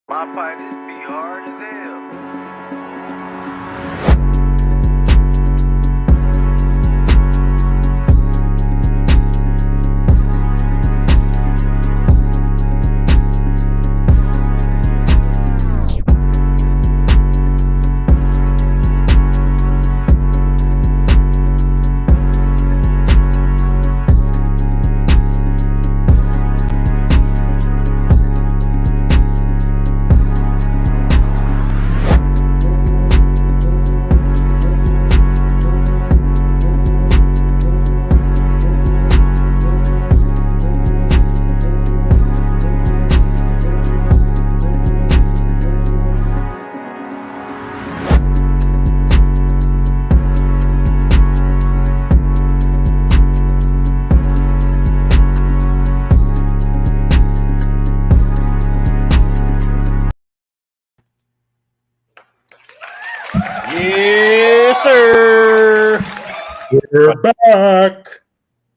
My partners be hard as hell. Yes, sir. We're back.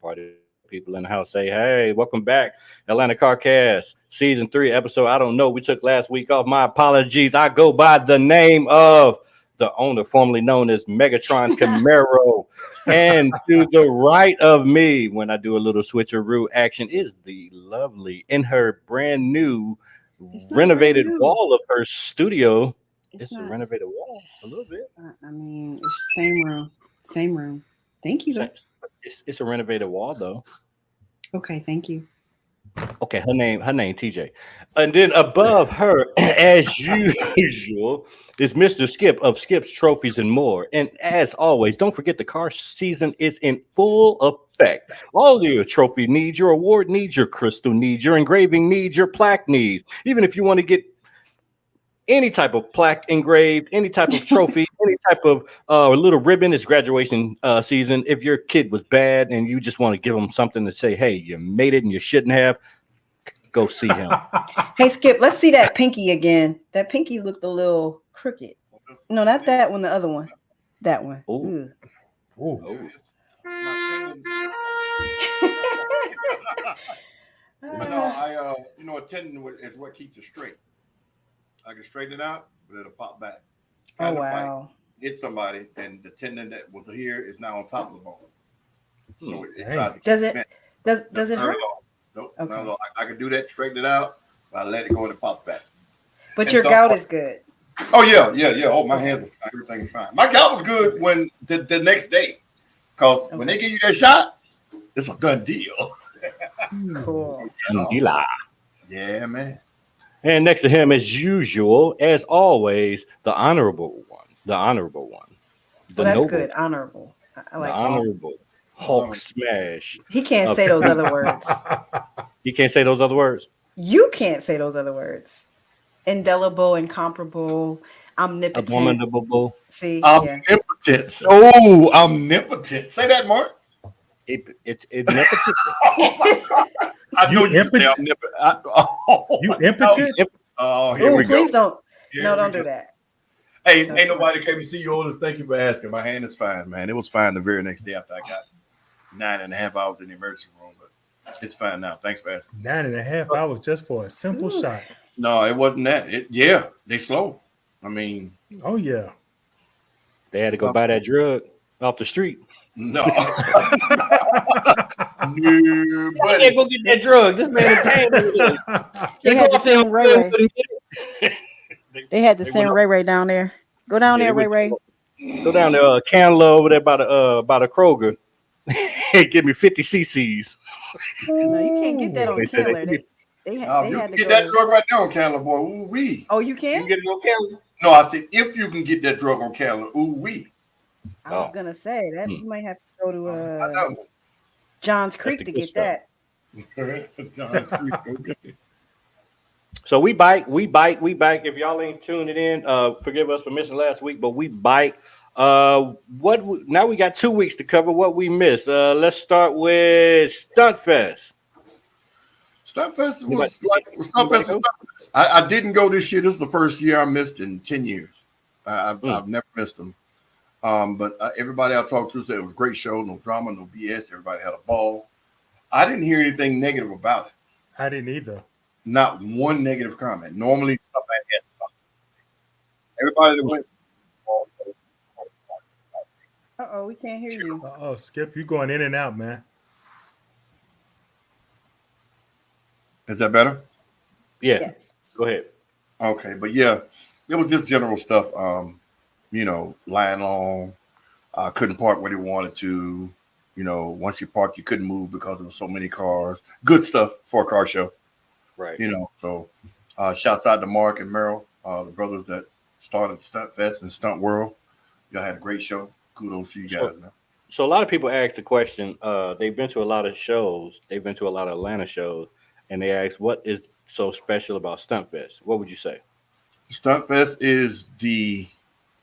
Party people in the house say, hey, welcome back. Atlanta Carcast, season 3, episode. I don't know. We took last week off. My apologies. I go by the name of the owner, formerly known as Megatron Camaro. And to the right of me, when I do a little switcheroo action, is the lovely in her brand new renovated wall of her studio. It's a renovated wall, a little bit. I mean, it's same room. Thank you, though. It's a renovated wall, though. Okay, thank you. Okay, her name TJ, and then above her, as usual, is Mr. Skip of Skip's Trophies and More. And as always, don't forget the car season is in full effect. All your trophy needs, your award needs, your crystal needs, your engraving needs, your plaque needs. Even if you want to get any type of plaque engraved, any type of trophy, any type of little ribbon. It's graduation season. If your kid was bad and you just want to give them something to say, hey, you made it and you shouldn't have, go see him. Hey, Skip, let's see that pinky again. That pinky looked a little crooked. No, not that one, the other one. That one. Ooh. Ooh. But no, attending is what keeps it straight. I can straighten it out, but it'll pop back. Oh, wow. Hit somebody, and the tendon that was here is now on top of the bone. So does it hurt? Nope. Okay. No, I can do that, straighten it out. I let it go and it pops back. But and your gout is good. Oh yeah. Oh, my hands are fine. Everything's fine. My gout was good when the next day, because when they give you that shot, it's a done deal. Cool. Yeah, man. And next to him, as usual, as always, the honorable one. That's good. Honorable. I like the honorable Hulk smash. He can't say those other words. He can't say those other words. You can't say those other words. Indelible, incomparable, omnipotent. Abominable. See, omnipotent. Yeah. Oh, omnipotent. Say that, Mark. It's omnipotent. I know you say omnipotent. You impotent? Oh, here we go. Please don't. Don't do that. Hey, ain't nobody came to see you, Otis. Thank you for asking. My hand is fine, man. It was fine the very next day after I got 9.5 hours in the emergency room, but it's fine now. Thanks for asking. 9.5 hours just for a simple shot. No, it wasn't that. They slow. I mean, oh yeah, they had to go buy that drug off the street. No. Why they go get that drug? This man is paying for it. They had to send Ray. They had to send Ray down there. Go down there, Ray. Go down there, Candler over there by the Kroger. Hey, give me 50 cc's. No, you can't get that on Candler. They had to get that drug right there on Candler, boy. Ooh wee. Oh, you can? You get it on Candler? No, I said if you can get that drug on Candler, ooh wee. I was gonna say that you might have to go to Johns Creek to get that. Johns Creek, okay. So we bike. If y'all ain't tuning in, forgive us for missing last week, but we bike. Now we got 2 weeks to cover what we missed. Let's start with Stuntfest. Stuntfest was Stuntfest. I didn't go this year. This is the first year I missed in 10 years. I've never missed them. But everybody I talked to said it was a great show, no drama, no BS. Everybody had a ball. I didn't hear anything negative about it. I didn't either. Not one negative comment. Normally, stuff Everybody that went. Uh-oh, we can't hear you. Oh, Skip, you going in and out, man. Is that better? Yeah. Yes. Go ahead. Okay, but yeah, it was just general stuff. Lying long, couldn't park where they wanted to. Once you parked, you couldn't move because there were so many cars. Good stuff for a car show. Right. So shouts out to Mark and Merrill, the brothers that started Stunt Fest and Stunt World. Y'all had a great show. Kudos to you guys, man. So a lot of people ask the question. They've been to a lot of shows. They've been to a lot of Atlanta shows, and they ask, "What is so special about Stunt Fest?" What would you say? Stunt Fest is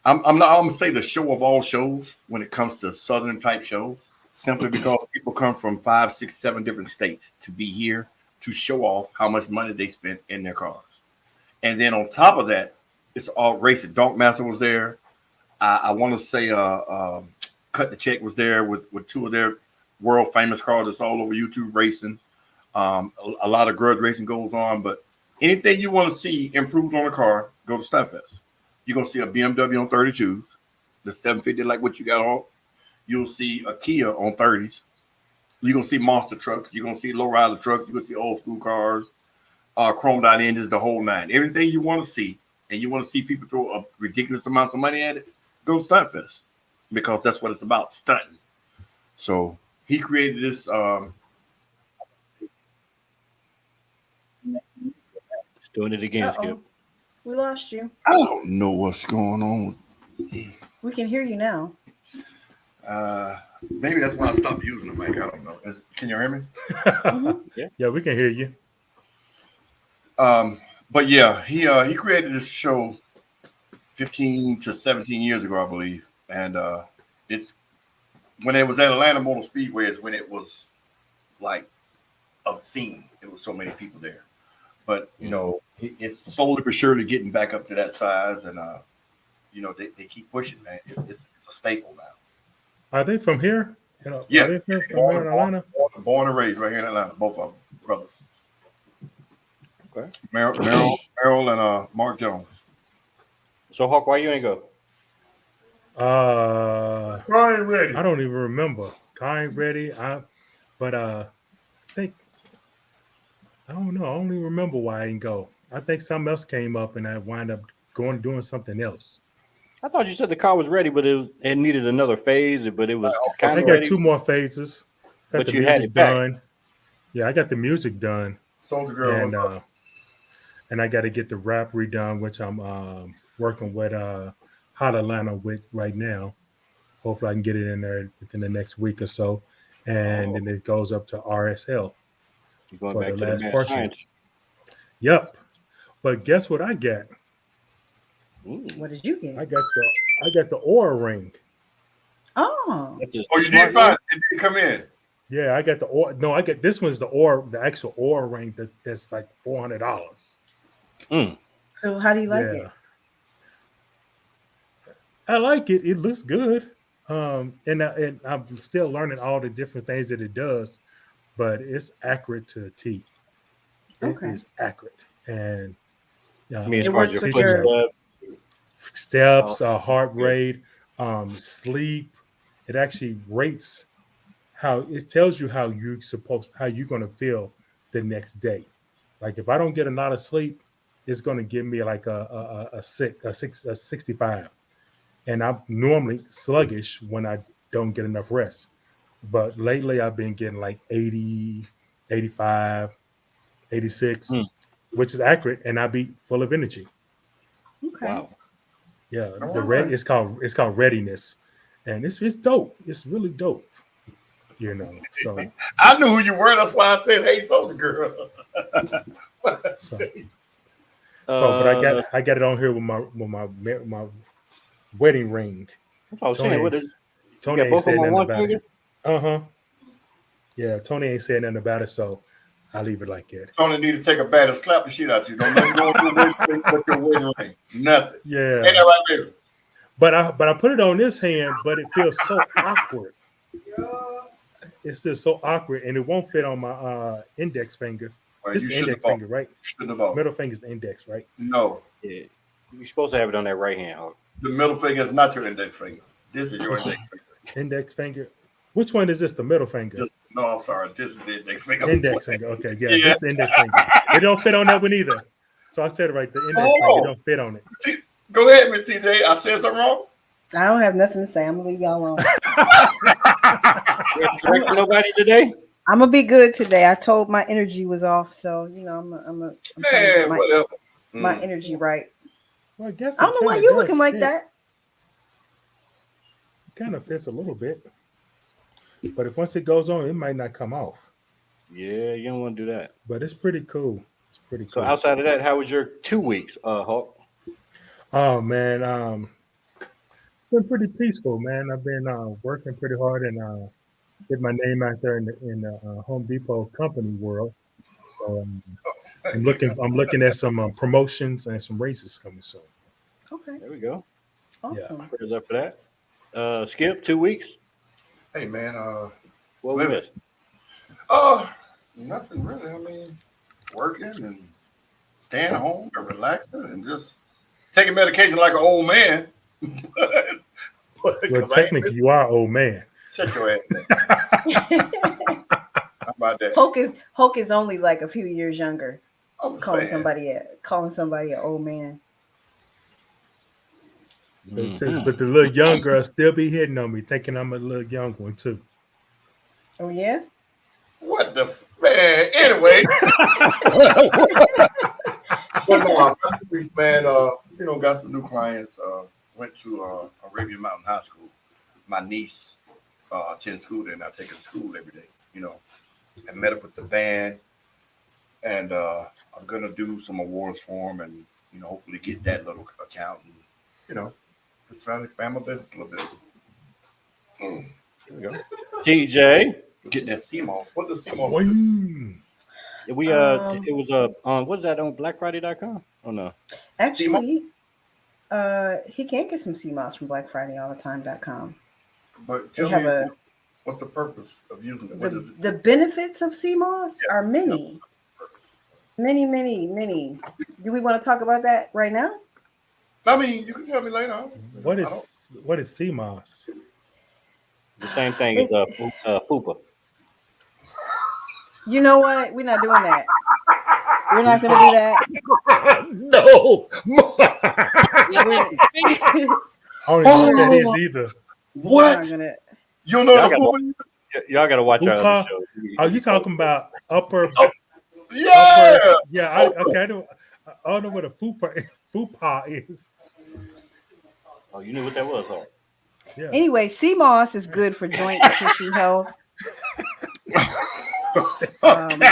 I'm gonna say the show of all shows when it comes to Southern type shows, simply because people come from 5, 6, 7 different states to be here to show off how much money they spent in their cars. And then on top of that, it's all racing. Donk Master was there. I want to say Cut the Check was there with 2 of their world famous cars. It's all over YouTube racing. A lot of grudge racing goes on, but anything you want to see improved on a car, go to Stunt Fest. You're going to see a BMW on 32s, the 750 like what you got on. You'll see a Kia on 30s. You're going to see monster trucks. You're going to see lowrider trucks. You're going to see old school cars, chromed out engines, the whole nine. Everything you want to see, and you want to see people throw a ridiculous amounts of money at it, go to Stunt Fest, because that's what it's about, stunting. So he created this. Just doing it again, Skip. We lost you. I don't know what's going on. We can hear you now. Maybe that's why I stopped using the mic. I don't know. Can you hear me? Yeah, we can hear you. But yeah, he created this show 15 to 17 years ago, I believe, and it's when it was at Atlanta Motor Speedway is when it was like obscene. There was so many people there, but it's slowly but surely getting back up to that size, and they keep pushing, man. It's a staple now. Are they from here? Yeah. Are they from here in Atlanta? Born and raised right here in Atlanta, both of them, brothers. Okay. Merrill and Mark Jones. So Hawk, why you ain't go? I ain't ready. I don't even remember. I ain't ready. But I think I don't know. I don't even remember why I didn't go. I think something else came up, and I wound up doing something else. I thought you said the car was ready, but it needed another phase. But it was I kind think of I ready. got 2 more phases. Got But the you had music it back. done. Yeah, I got the music done, Soldier Girl. and I got to get the rap redone, which I'm working with Hot Atlanta with right now. Hopefully, I can get it in there within the next week or so, and then it goes up to RSL. You're going for back the to the last mad portion. scientist. Yep. But guess what I got? Ooh. What did you get? I got the Aura ring. Oh. That's a You smart did fine. move. It didn't come in. Yeah, I got the Aura. No, I got this one's the actual Aura ring that's like $400. So how do you like Yeah. it? I like it. It looks good. And I'm still learning all the different things that it does, but it's accurate to a T. It Okay. is accurate. And I mean, as It far as works your with your- footsteps, steps, heart rate, sleep. It actually rates how it tells you how you're going to feel the next day. Like if I don't get a lot of sleep, it's going to give me like a 65. And I'm normally sluggish when I don't get enough rest. But lately I've been getting like 80, 85, 86, which is accurate, and I be full of energy. Okay. wow. Yeah, Oh, the okay. it's called readiness, and it's dope. It's really dope. So I knew who you were. That's why I said, "Hey, Soldier Girl." but I got it on here with my wedding ring. That's what I was saying. What is? You Tony got ain't both of said them on nothing one about finger? it. Yeah, Tony ain't said nothing about it, so I'll leave it like that. Tony need to take a bat and slap the shit out you. Don't let him go with your wedding ring. Nothing. Yeah, Ain't that right, baby? but I put it on this hand, but it feels so awkward. It's just so awkward, and it won't fit on my index finger. Right, It's you the shouldn't index have finger, right? Shouldn't have bought. Middle finger's the index, right? No. Yeah. You're supposed to have it on that right hand. Hawk. The middle finger is not your index finger. This is your index finger. Index finger. Which one is this? The middle finger. No, I'm sorry. This is the index finger. Index finger. Okay, yeah, this is the index finger. It don't fit on that one either. So I said it right. The index finger don't fit on it. See, go ahead, Miss TJ. I said something wrong. I don't have nothing to say. I'm gonna leave y'all alone. Correcting nobody today? I'm gonna be good today. I told my energy was off, so I'm trying to get my energy right. Well, I guess I don't know why you looking like that. It kind of fits a little bit, but if once it goes on, it might not come off. Yeah, you don't want to do that. But it's pretty cool. It's pretty cool. So outside of that, how was your 2 weeks, Hawk? Oh man, it's been pretty peaceful, man. I've been working pretty hard and get my name out there in the Home Depot company world. So I'm looking at some promotions and some races coming soon. Okay, There we go. awesome. Prayers up for that. Skip, 2 weeks. Hey man, What we missed? nothing really. I mean, working and staying home and relaxing and just taking medication like an old man. Well, technically, you are old man. Shut your ass. How about that? Hulk is only like a few years younger. I'm Calling saying. somebody an old man. But the little young girl still be hitting on me, thinking I'm a little young one too. Oh yeah. What the man? Anyway. But no, man, got some new clients. Went to Arabian Mountain High School. My niece attends school there, and I take her to school every day. I met up with the band, and I'm gonna do some awards for them, and hopefully get that little account, and just trying to expand my business a little bit. There we go. TJ, Get that CMOS. What does CMOS? Woo. we it was on what's that on BlackFriday.com? Oh no. Actually, he can get some CMOS from BlackFridayAllTheTime.com. But They tell have me, what's the purpose of using it? What is it? the benefits of CMOS are many. Many. Do we want to talk about that right now? I mean, you can tell me later. What is CMOS? The same thing as FUPA. You know what? We're not doing that. We're not going to do that. No. I don't even know what that is either. What? You don't know Y'all the gotta, food? y'all gotta watch our Fupa? other shows. Are you talking about upper? Yeah. Yeah. I don't know what a fupa is. Oh, you knew what that was, huh? Yeah. Anyway, CMOS is good for joint tissue health.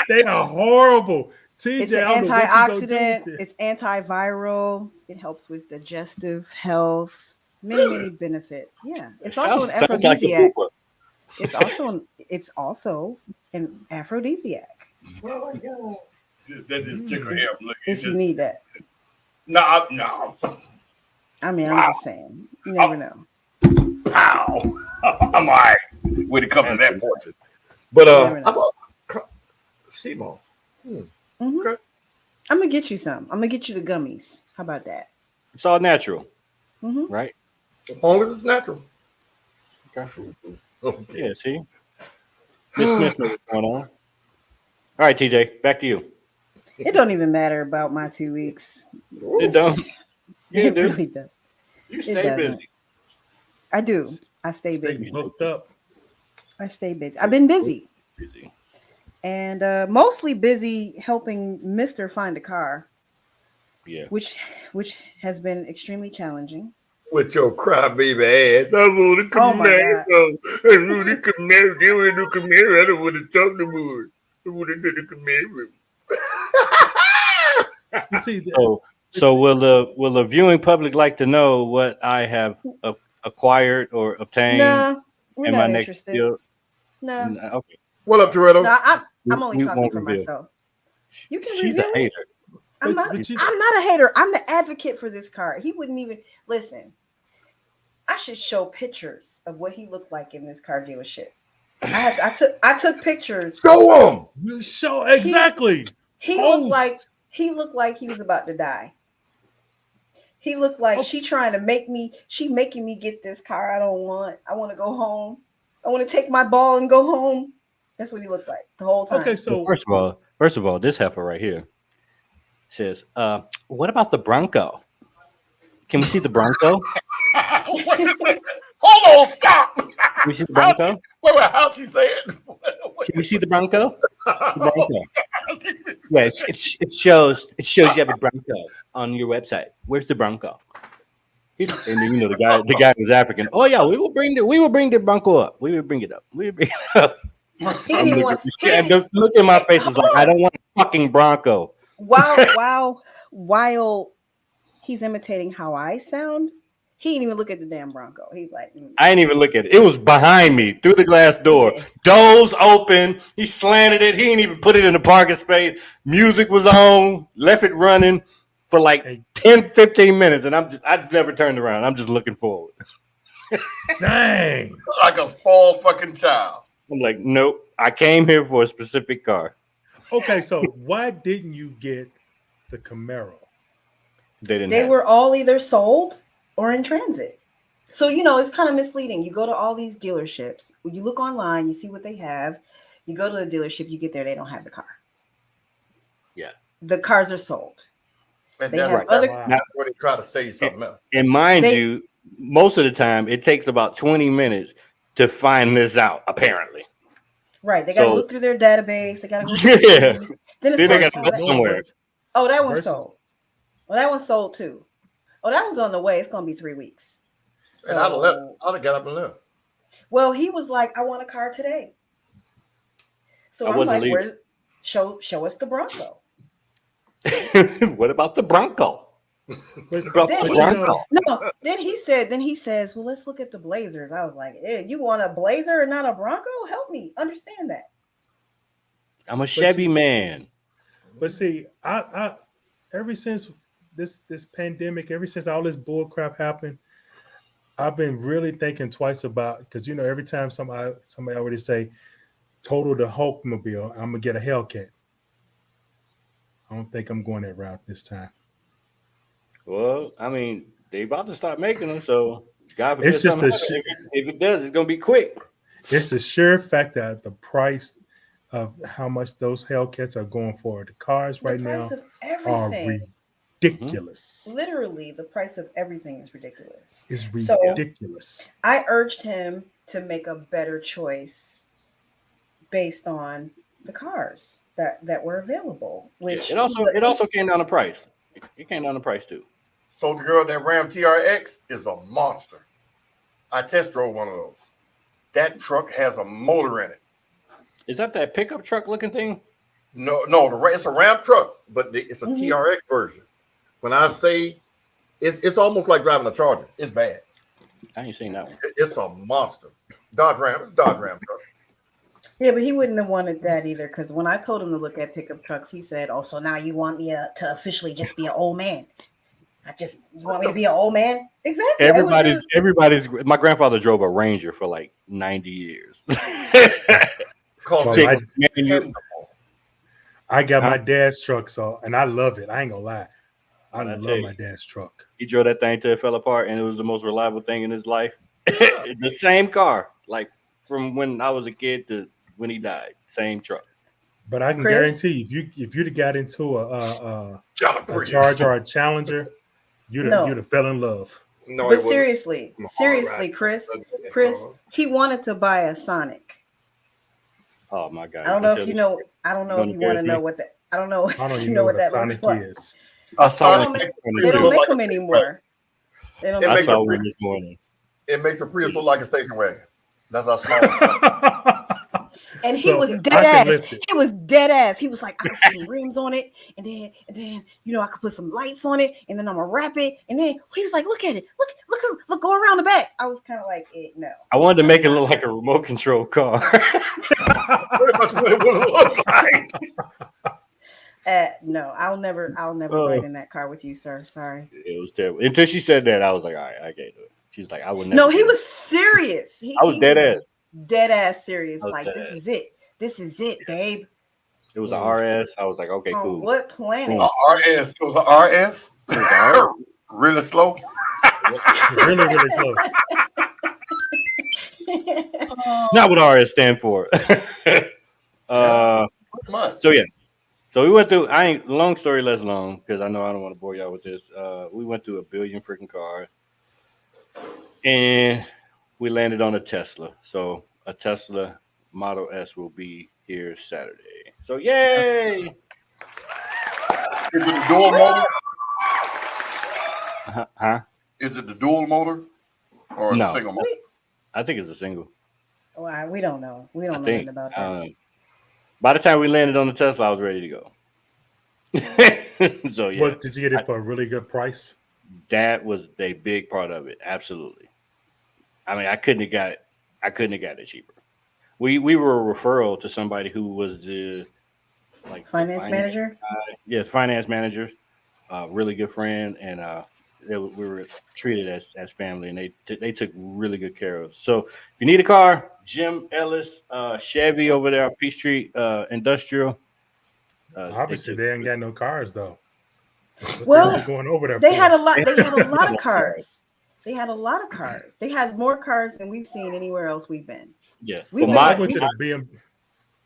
They are horrible. TJ, It's an I don't know what you gonna do antioxidant. with It's antiviral. It helps with digestive health. Many benefits. Yeah, it's also an sounds like a aphrodisiac. FUPA. It's also an aphrodisiac Oh my God. That just tickle him. Look, if you need that. No. I mean, I'm just saying. You never know. Pow. I'm all right when it comes to that portion. You But never know. I'm a CMOS. Mhm. Okay. I'm gonna get you some. I'm gonna get you the gummies. How about that? It's all natural, Mhm. right? As long as it's natural. Okay. Okay. Yeah, see? Miss Smith knows what's going on. All right, TJ, back to you. It don't even matter about my 2 weeks. It don't. Yeah, It dude. really does. You It stay doesn't. busy. I do. I stay They busy. hooked up. I stay busy. I've been busy. Busy. And mostly busy helping Mr. find a car, Yeah. which has been extremely challenging. With your crybaby ass. I want to Oh come my marry. God. I want to come marry. They want to come marry. I don't want to talk no more. I want to come marry. You see, So will the viewing public like to know what I have acquired or obtained No, we're in not my next interested. field? No, Okay. What up, Toretto? no, I'm only We talking won't for reveal. myself. You can She's a reveal it. hater. I'm But not. you- I'm not a hater. I'm the advocate for this car. He wouldn't even listen. I should show pictures of what he looked like in this car dealership. I took pictures. Show them. you show exactly. He Post. looked like he was about to die. He looked like she making me get this car I don't want. I want to go home. I want to take my ball and go home. That's what he looked like the whole time. Okay, So so first of all, this heifer right here says, what about the Bronco? Can we see the Bronco? Wait a minute. Hold on, stop. Can we see the Bronco? Wait, how'd she say it? Can we see the Bronco? The Bronco. Yeah, it shows you have a Bronco on your website. Where's the Bronco? And then the guy was African. Oh yeah, we will bring the Bronco up. We will bring it up. We will bring it up. He didn't even want. The look in my face is like, I don't want a fucking Bronco. While he's imitating how I sound, he didn't even look at the damn Bronco. He's like, I didn't even look at it. It was behind me through the glass door. Yeah. Doors open. He slanted it. He didn't even put it in the parking space. Music was on. Left it running for like 10, 15 minutes. And I never turned around. I'm just looking forward. dang. Like a spoiled fucking child. I'm like, nope. I came here for a specific car. Okay, so why didn't you get the Camaro? They were all either sold or in transit. So, it's kind of misleading. You go to all these dealerships. When you look online, you see what they have. You go to the dealership, you get there, they don't have the car. Yeah. The cars are sold. And They that's have right. other. That's where they try to say something else. And mind you, most of the time, it takes about 20 minutes to find this out, apparently. Right. They got to So- look through their database. They got to go. Yeah. Then Then they it's got to go somewhere. Oh, that one's Versus- sold. Well, that one's sold too. Oh, that one's on the way. It's going to be 3 weeks. And I'd have got up and left. Well, he was like, I want a car today. So I I'm wasn't like, leaving. show us the Bronco. What about the Bronco? But- About Then the he- Bronco? No, then he says, well, let's look at the Blazers. I was like, you want a Blazer and not a Bronco? Help me understand that. I'm a Chevy man. But see, I ever since this pandemic, ever since all this bull crap happened, I've been really thinking twice about, because every time somebody already say total the Hulkmobile, I'm gonna get a Hellcat. I don't think I'm going that route this time. Well, I mean, they about to start making them, so God forbid It's just something a happens. If it does, it's gonna be quick. It's the sheer fact that the price of how much those Hellcats are going for the cars right the now price of are everything. ridiculous. Literally, the price of everything is ridiculous. It's So- ridiculous. I urged him to make a better choice based on the cars that were available. Which It also came down to price. It came down to price too. Soldier Girl, that Ram TRX is a monster. I test drove one of those. That truck has a motor in it. Is that pickup truck looking thing? No, it's a Ram truck, but it's a TRX version. When I say it's almost like driving a Charger. It's bad. I ain't seen that one. It's a monster. Dodge Ram. It's a Dodge Ram truck. Yeah, but he wouldn't have wanted that either, because when I told him to look at pickup trucks, he said, "Oh, so now you want me to officially just be an old man? You want me to be an old man?" Exactly. Everybody's. My grandfather drove a Ranger for like 90 years. Called Well, it- I got my dad's truck, and I love it. I ain't gonna lie. I When I love tell you. my dad's truck. He drove that thing till it fell apart, and it was the most reliable thing in his life. The same car, like from when I was a kid to when he died, same truck. But I can Chris? guarantee if you'd have got into a California. Charger or a Challenger, you'd have fell in love. No, But it wasn't. seriously, Alright. Chris, he wanted to buy a Sonic. Oh my god! I don't know if you know. I don't know if you want to know what that. I don't know. I don't if even you know what what a that looks Sonic like. is. I saw They it. don't make, It they makes don't it make like them a anymore. They don't It I makes saw a one this morning. It makes a Prius look like a station wagon. That's how small it's like. And he So, was I dead can ass. lift it. He was dead ass. He was like, I could put some rims on it, and then I could put some lights on it, and then I'm gonna wrap it. And then he was like, look at it, look, go around the back. I was kind of like, no. I wanted to make it look like a remote control car. Pretty much what it would look like. No, I'll never ride in that car with you, sir. Sorry. It was terrible. Until she said that, I was like, all right, I can't do it. She's like, I would never. No, do he it. was serious. I was dead ass. Dead ass serious. I was Like, dead this ass. is it. This is it, babe. It was a RS. I was like, okay, On cool. what planet? A RS. It was an RS. It was a really slow. really slow. Not what RS stand for. Pretty much. So yeah. So we went through. I ain't long story less long because I know I don't want to bore y'all with this. We went through a billion freaking cars, and we landed on a Tesla. So a Tesla Model S will be here Saturday. So yay! Is it a dual motor? Huh? Is it the dual motor or a No. single motor? I think it's a single. Well, we don't know. We don't I know think. nothing about that. By the time we landed on the Tesla, I was ready to go. So yeah. What did you get it for a really good price? That was a big part of it. Absolutely. I mean, I couldn't have got it cheaper. We were a referral to somebody who was the Finance manager. Yes, finance manager. Really good friend, and we were treated as family, and they took really good care of us. So if you need a car, Jim Ellis, Chevy over there, Peachtree Industrial. Obviously, they ain't got no cars though. Well, going over there. They had a lot of cars. They had a lot of cars. They had more cars than we've seen anywhere else we've been. Yeah. I went to the BM.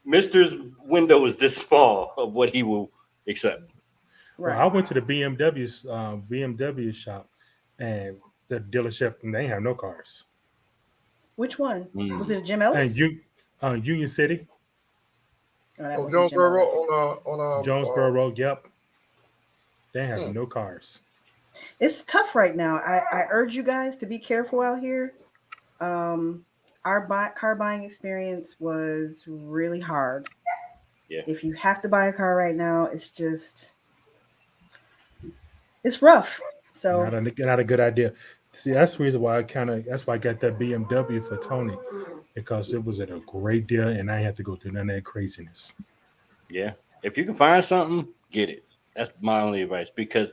Mister's window is this small of what he will accept. Right. Well, I went to the BMW shop, and the dealership, and they have no cars. Which one? Was it a Jim Ellis? And Union City. Jonesboro on Jonesboro Road. Yep. They have no cars. It's tough right now. I urge you guys to be careful out here. Our car buying experience was really hard. Yeah. If you have to buy a car right now, it's rough. So not a good idea. See, that's the reason why I got that BMW for Tony, because it was at a great deal, and I had to go through none of that craziness. Yeah. If you can find something, get it. That's my only advice, because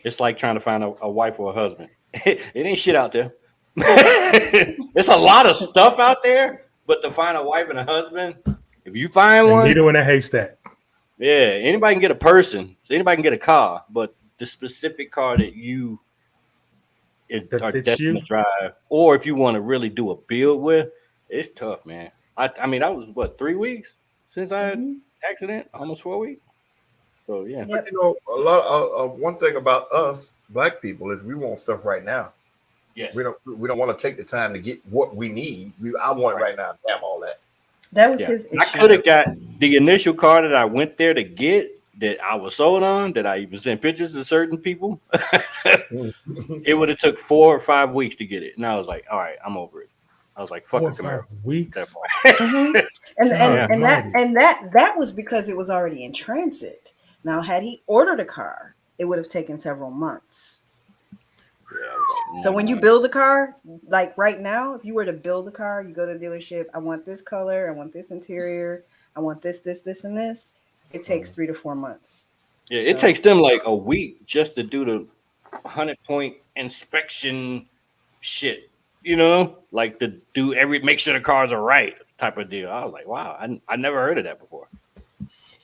it's like trying to find a wife or a husband. It ain't shit out there. There's a lot of stuff out there, but to find a wife and a husband, if you find one, neither one a haystack. Yeah, anybody can get a person, so anybody can get a car, but the specific car that you are destined to drive, or if you want to really do a build with, it's tough, man. I mean, that was 3 weeks since I had accident, almost 4 weeks. So yeah, but you know, a lot. One thing about us black people is we want stuff right now. Yes, we don't want to take the time to get what we need. I want it right now. Damn all that. That was his issue. I could have got the initial car that I went there to get, that I was sold on, that I even sent pictures to certain people. It would have took 4 or 5 weeks to get it, and I was like, all right, I'm over it. I was like, fuck a Camaro. Weeks. And that was because it was already in transit. Now, had he ordered a car, it would have taken several months. So when you build a car, like right now, if you were to build a car, you go to the dealership, I want this color, I want this interior, I want this, and this. It takes 3 to 4 months. Yeah, it takes them like a week just to do the 100-point inspection shit. You know, like to do make sure the cars are right type of deal. I was like, wow, I never heard of that before.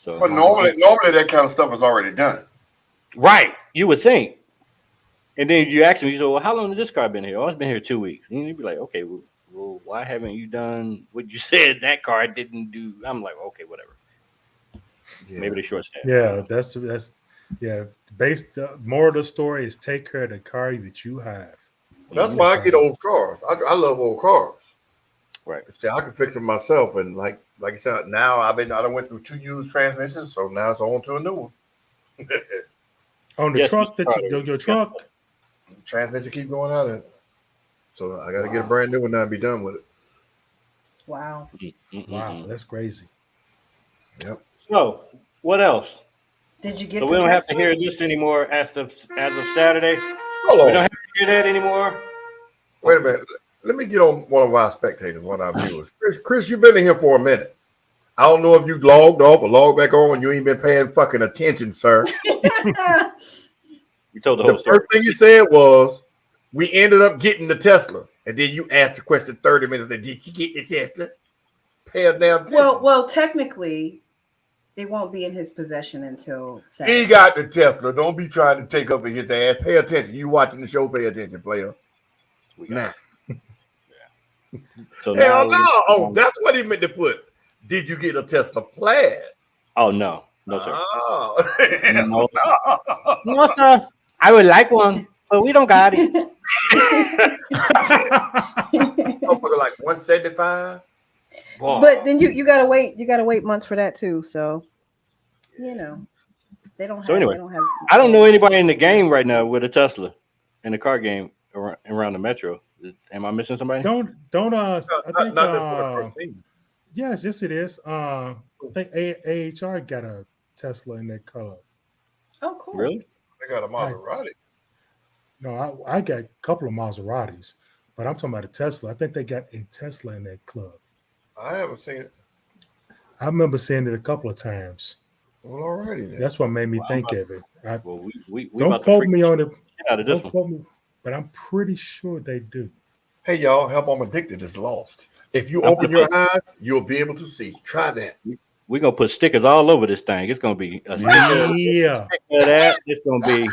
So, but normally that kind of stuff is already done. Right, you would think. And then you ask me, you say, well, how long has this car been here? Oh, it's been here 2 weeks. And you'd be like, okay, well, why haven't you done what you said that car didn't do? I'm like, okay, whatever. Yeah. Maybe the short staff. Yeah, that's more of the story is take care of the car that you have. That's why I get old cars. I love old cars. Right. See, I can fix them myself, and like I said, now I went through 2 used transmissions, so now it's on to a new one. On the truck your truck. The transmission keep going out of it. So I got to get a brand new one now and be done with it. Wow. Wow, that's crazy. Yep. So, what else? Did you get? So we don't have to hear this anymore as of Saturday. Hold on. We don't have to hear that anymore. Wait a minute. Let me get on one of our spectators, one of our viewers. Chris, you've been in here for a minute. I don't know if you logged off or logged back on and you ain't been paying fucking attention, sir. You told the whole story. First thing you said was, we ended up getting the Tesla. And then you asked the question 30 minutes later, did you get the Tesla? Pay a damn attention. Well, technically, It won't be in his possession until Saturday. He got the Tesla. Don't be trying to take over his ass. Pay attention. You watching the show, pay attention, player. Nah. So Hell now no. Oh, that's what he meant to put. Did you get a Tesla Plaid? Oh, no. No, sir. Oh. No. No, sir. I would like one, but we don't got it. Like 175. But then you gotta wait. You gotta wait months for that too. So, you know, they don't have. So anyway, they don't have, I don't know anybody in the game right now with a Tesla in the car game around the metro. Am I missing somebody? Don't. I think. Not this one I've seen. Yes, it is. I think AHR got a Tesla in their club. Oh, cool. Really? They got a Maserati. No, I got a couple of Maseratis, but I'm talking about a Tesla. I think they got a Tesla in that club. I haven't seen it. I remember seeing it a couple of times. Well, alrighty then. That's what made me think of it. We don't quote me on it. Out of this don't one. quote me, but I'm pretty sure they do. Hey, y'all, Help I'm Addicted is lost. If you open your eyes, you'll be able to see. Try that. We're going to put stickers all over this thing. It's going to be a sticker, Yeah. a sticker of that. It's going to be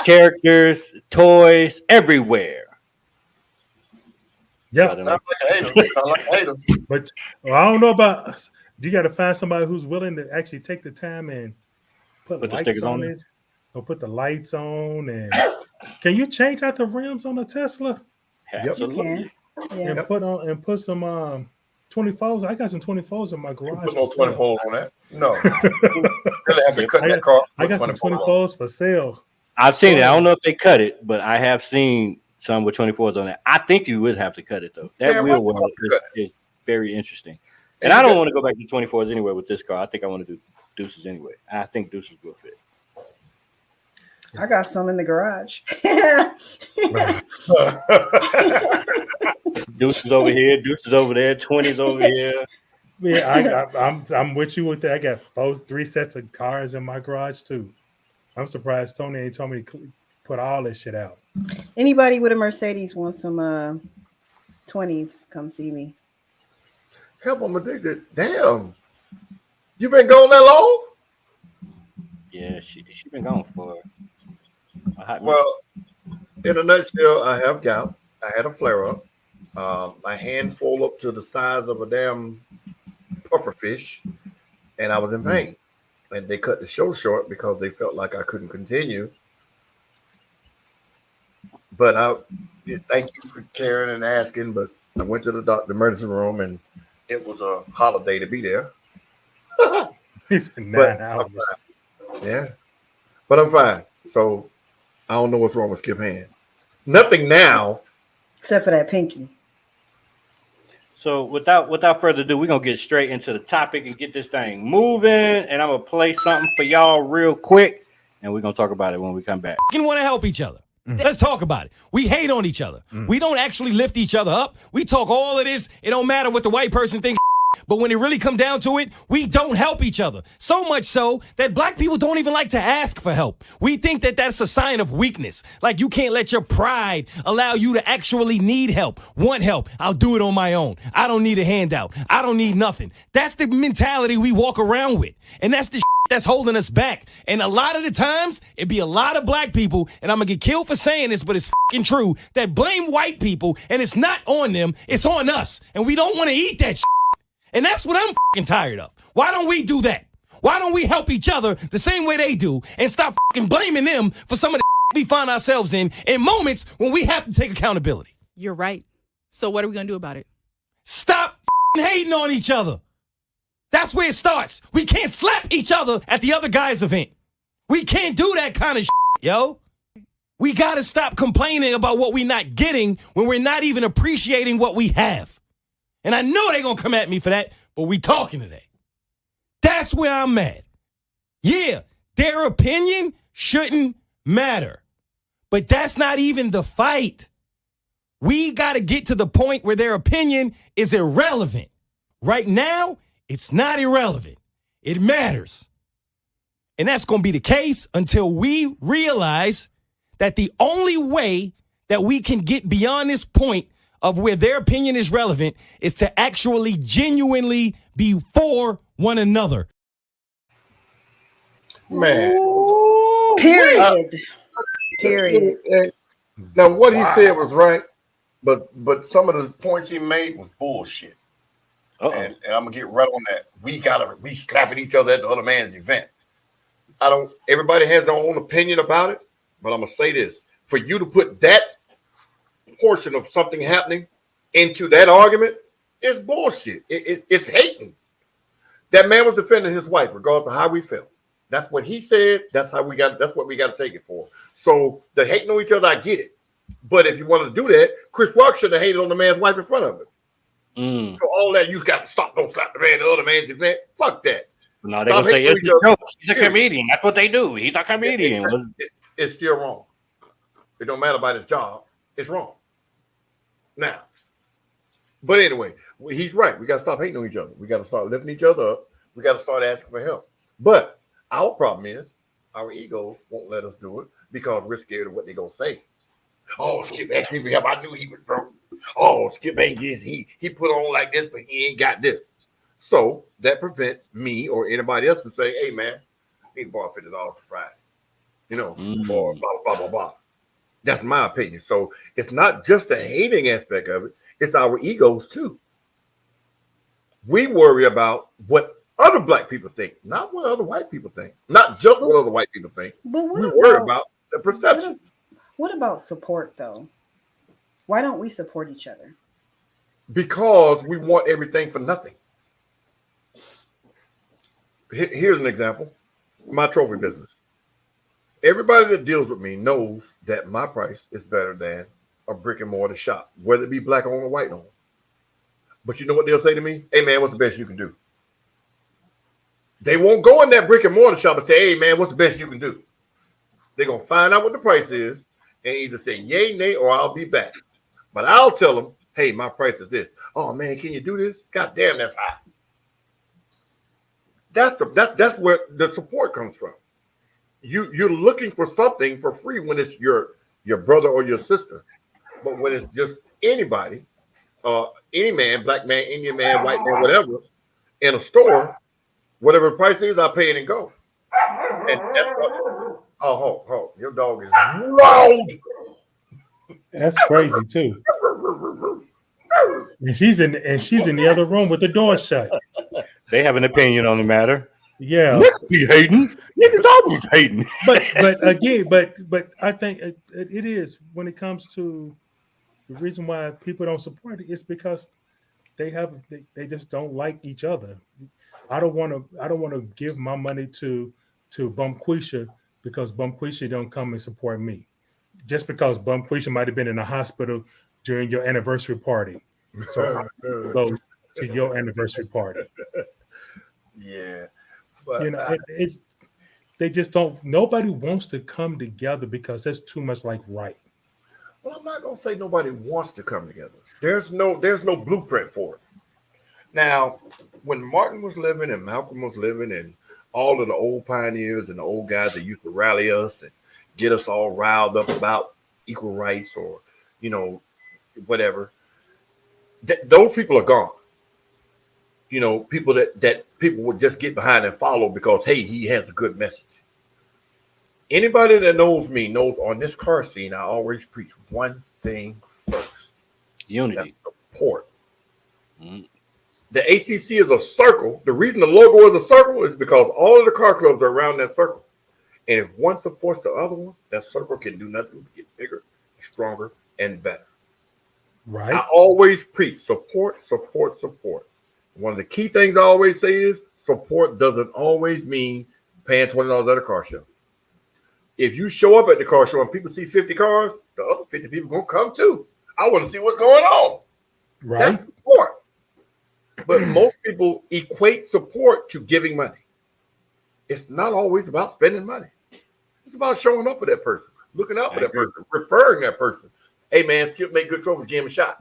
characters, toys, everywhere. Yeah. Sound like a hater. But I don't know about. You got to find somebody who's willing to actually take the time and put the lights stickers on on it, or put the lights on. And can you change out the rims on a Tesla? Absolutely. Yeah. And put some 24s. I got some 24s in my garage. Put no 24s on that. No. Really have to cut that car. I got some 24s for sale. I've seen it. I don't know if they cut it, but I have seen some with 24s on it. I think you would have to cut it, though. That wheel well is very interesting. And I don't want to go back to 24s anyway with this car. I think I want to do Deuces anyway. I think Deuces will fit. I got some in the garage. Deuces over here, Deuces over there, 20s over here. Yeah, I'm with you with that. I got 3 sets of cars in my garage too. I'm surprised Tony ain't told me to put all this shit out. Anybody with a Mercedes wants some 20s? Come see me. Help I'm Addicted. Damn. You been gone that long? Yeah, she been gone for a hot minute. Well, in a nutshell, I have gout. I had a flare-up. My hand full up to the size of a damn puffer fish, and I was in pain. And they cut the show short because they felt like I couldn't continue. But thank you for caring and asking, but I went to the emergency room, and it was a holiday to be there. He's 9 hours. Yeah, but I'm fine. So I don't know what's wrong with Skip Hand. Nothing now. Except for that pinky. So without further ado, we're gonna get straight into the topic and get this thing moving. And I'm gonna play something for y'all real quick, and we're gonna talk about it when we come back. You want to help each other. Let's talk about it. We hate on each other. We don't actually lift each other up. We talk all of this. It don't matter what the white person thinks. But when it really comes down to it, we don't help each other. So much so that black people don't even like to ask for help. We think that that's a sign of weakness. Like you can't let your pride allow you to actually need help. Want help. I'll do it on my own. I don't need a handout. I don't need nothing. That's the mentality we walk around with. And that's the that's holding us back. And a lot of the times, it be a lot of black people, and I'm going to get killed for saying this, but it's fucking true, that blame white people, and it's not on them, it's on us. And we don't want to eat that shit. And that's what I'm fucking tired of. Why don't we do that? Why don't we help each other the same way they do and stop fucking blaming them for some of the we find ourselves in moments when we have to take accountability? You're right. So what are we going to do about it? Stop hating on each other. That's where it starts. We can't slap each other at the other guy's event. We can't do that kind of shit, yo. We got to stop complaining about what we're not getting when we're not even appreciating what we have. And I know they're going to come at me for that, but we talking today. That's where I'm mad. Yeah, their opinion shouldn't matter. But that's not even the fight. We got to get to the point where their opinion is irrelevant. Right now, it's not irrelevant. It matters. And that's going to be the case until we realize that the only way that we can get beyond this point of where their opinion is relevant is to actually genuinely be for one another. Man. Period. Period. Now, what he said was right, but some of the points he made was bullshit. And I'm gonna get right on that. We slapping each other at the other man's event. Everybody has their own opinion about it, but I'm gonna say this: for you to put that portion of something happening into that argument is bullshit. It's hating. That man was defending his wife, regardless of how we felt. That's what he said. That's what we got to take it for. So the hating on each other, I get it. But if you want to do that, Chris Rock should have hated on the man's wife in front of him. So all that, you got to stop, don't slap the man, the other man's event. Fuck that. No, they're going to say, it's a joke. He's a comedian. That's what they do. He's a comedian. It's still wrong. It don't matter about his job. It's wrong. Now, but anyway, he's right. We got to stop hating on each other. We got to start lifting each other up. We got to start asking for help. But our problem is our egos won't let us do it because we're scared of what they're going to say. Oh, Skip asked me for help. I knew he was broke. Oh, Skip ain't this. He put on like this, but he ain't got this. So that prevents me or anybody else from saying, hey, man, he can borrow $50 for Friday. Or blah, blah, blah, blah. That's my opinion. So it's not just the hating aspect of it. It's our egos, too. We worry about what other black people think, not what other white people think. Not just what other white people think. But we worry about the perception. What about support, though? Why don't we support each other? Because we want everything for nothing. Here's an example. My trophy business. Everybody that deals with me knows that my price is better than a brick and mortar shop, whether it be black owned or white owned. But you know what they'll say to me? Hey, man, what's the best you can do? They won't go in that brick and mortar shop and say, hey, man, what's the best you can do? They're going to find out what the price is and either say yay, nay, or I'll be back. But I'll tell them, hey, my price is this. Oh, man, can you do this? God damn, that's high. That's where the support comes from. You're looking for something for free when it's your brother or your sister. But when it's just anybody, any man, black man, Indian man, white man, whatever, in a store, whatever the price is, I pay it and go. And that's what. Oh, ho, your dog is loud. That's crazy too. And she's in the other room with the door shut. They have an opinion on the matter. Yeah, niggas be hating. Niggas always hating. But again, but I think it is when it comes to the reason why people don't support it is because they just don't like each other. I don't want to give my money to Bumquisha because Bumquisha don't come and support me. Just because Bumquisha might have been in the hospital during your anniversary party. So I go to your anniversary party. Yeah. But it's they just don't. Nobody wants to come together because that's too much like right. Well, I'm not gonna say nobody wants to come together. There's no blueprint for it. Now, when Martin was living and Malcolm was living and all of the old pioneers and the old guys that used to rally us and get us all riled up about equal rights or whatever, those people are gone. People that people would just get behind and follow because, hey, he has a good message. Anybody that knows me knows on this car scene, I always preach one thing first. Unity. That's support. The ACC is a circle. The reason the logo is a circle is because all of the car clubs are around that circle. And if one supports the other one, that circle can do nothing but get bigger, stronger, and better. Right. I always preach support, support, support. One of the key things I always say is support doesn't always mean paying $20 at a car show. If you show up at the car show and people see 50 cars, the other 50 people going to come too. I want to see what's going on. Right. That's support. But most people equate support to giving money. It's not always about spending money. It's about showing up for that person, looking out for that person, referring that person. Hey, man, Skip made good trophies, give him a shot.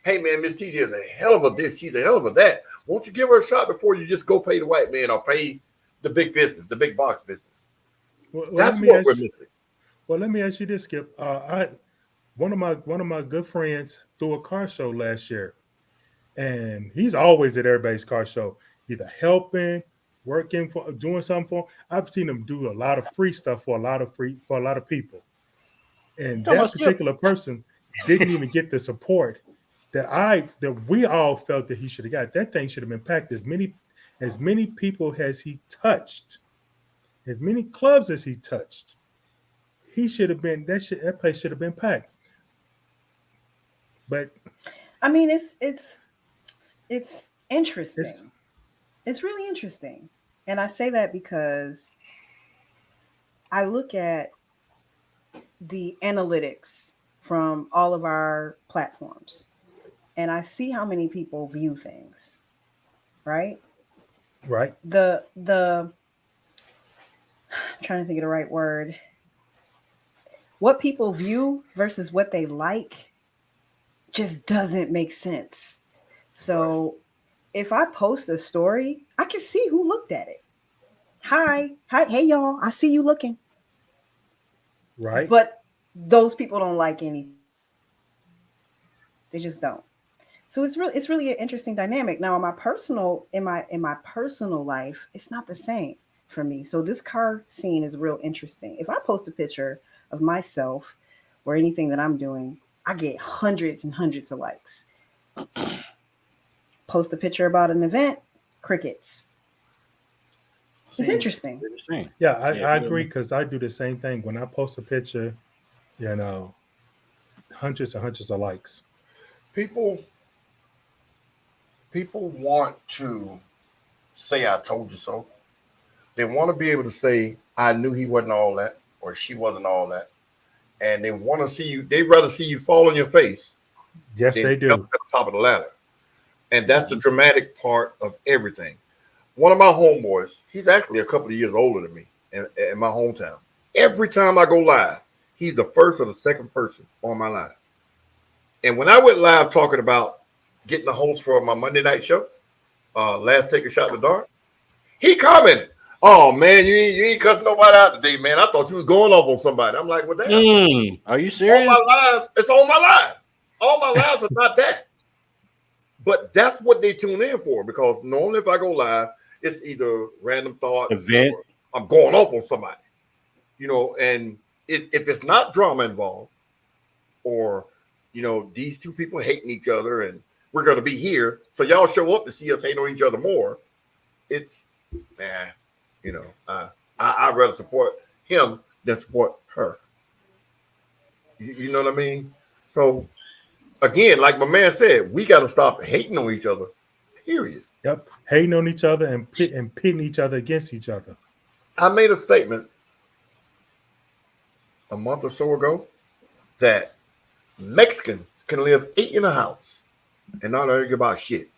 Hey, man, Miss TJ is a hell of a this, she's a hell of a that. Won't you give her a shot before you just go pay the white man or pay the big business, the big box business? That's what we're missing. Well, let me ask you this, Skip. One of my good friends threw a car show last year, and he's always at everybody's car show, either helping working for, doing something for. I've seen him do a lot of free stuff for a lot of people, and Talking about that Skip. particular person didn't even get the support that we all felt that he should have got. That thing should have been packed. As many people as he touched, as many clubs as he touched, he should have been that place should have been packed. But I mean, it's interesting. It's really interesting. And I say that because I look at the analytics from all of our platforms and I see how many people view things, right? Right. The I'm trying to think of the right word. What people view versus what they like just doesn't make sense. So if I post a story, I can see who looked at it. Hi, hey y'all, I see you looking. Right. But those people don't like anything. They just don't. So it's really an interesting dynamic. Now in my personal life, it's not the same for me. So this car scene is real interesting. If I post a picture of myself or anything that I'm doing, I get hundreds and hundreds of likes. Post a picture about an event, crickets. It's interesting. Yeah, I agree because I do the same thing. When I post a picture, hundreds and hundreds of likes. People want to say I told you so. They want to be able to say I knew he wasn't all that or she wasn't all that. And they want to see you, they'd rather see you fall on your face. Yes, they do. Jump to the top of the ladder. And that's the dramatic part of everything. One of my homeboys, he's actually a couple of years older than me in my hometown. Every time I go live, he's the first or the second person on my live. And when I went live talking about getting the host for my Monday night show, last Take a Shot in the Dark, he commented, "Oh man, you ain't cussing nobody out today, man. I thought you was going off on somebody." I'm like, "Well, damn. Are you serious?" All my lives, it's on my live. All my lives are not that. But that's what they tune in for, because normally if I go live, it's either random thoughts, event, or I'm going off on somebody, and if it's not drama involved, or these two people hating each other and we're going to be here, so y'all show up to see us hate on each other more, it's I'd rather support him than support her. You know what I mean? So again, like my man said, we got to stop hating on each other, period. Yep. Hating on each other and pitting each other against each other. I made a statement a month or so ago that Mexicans can live 8 in a house and not argue about shit.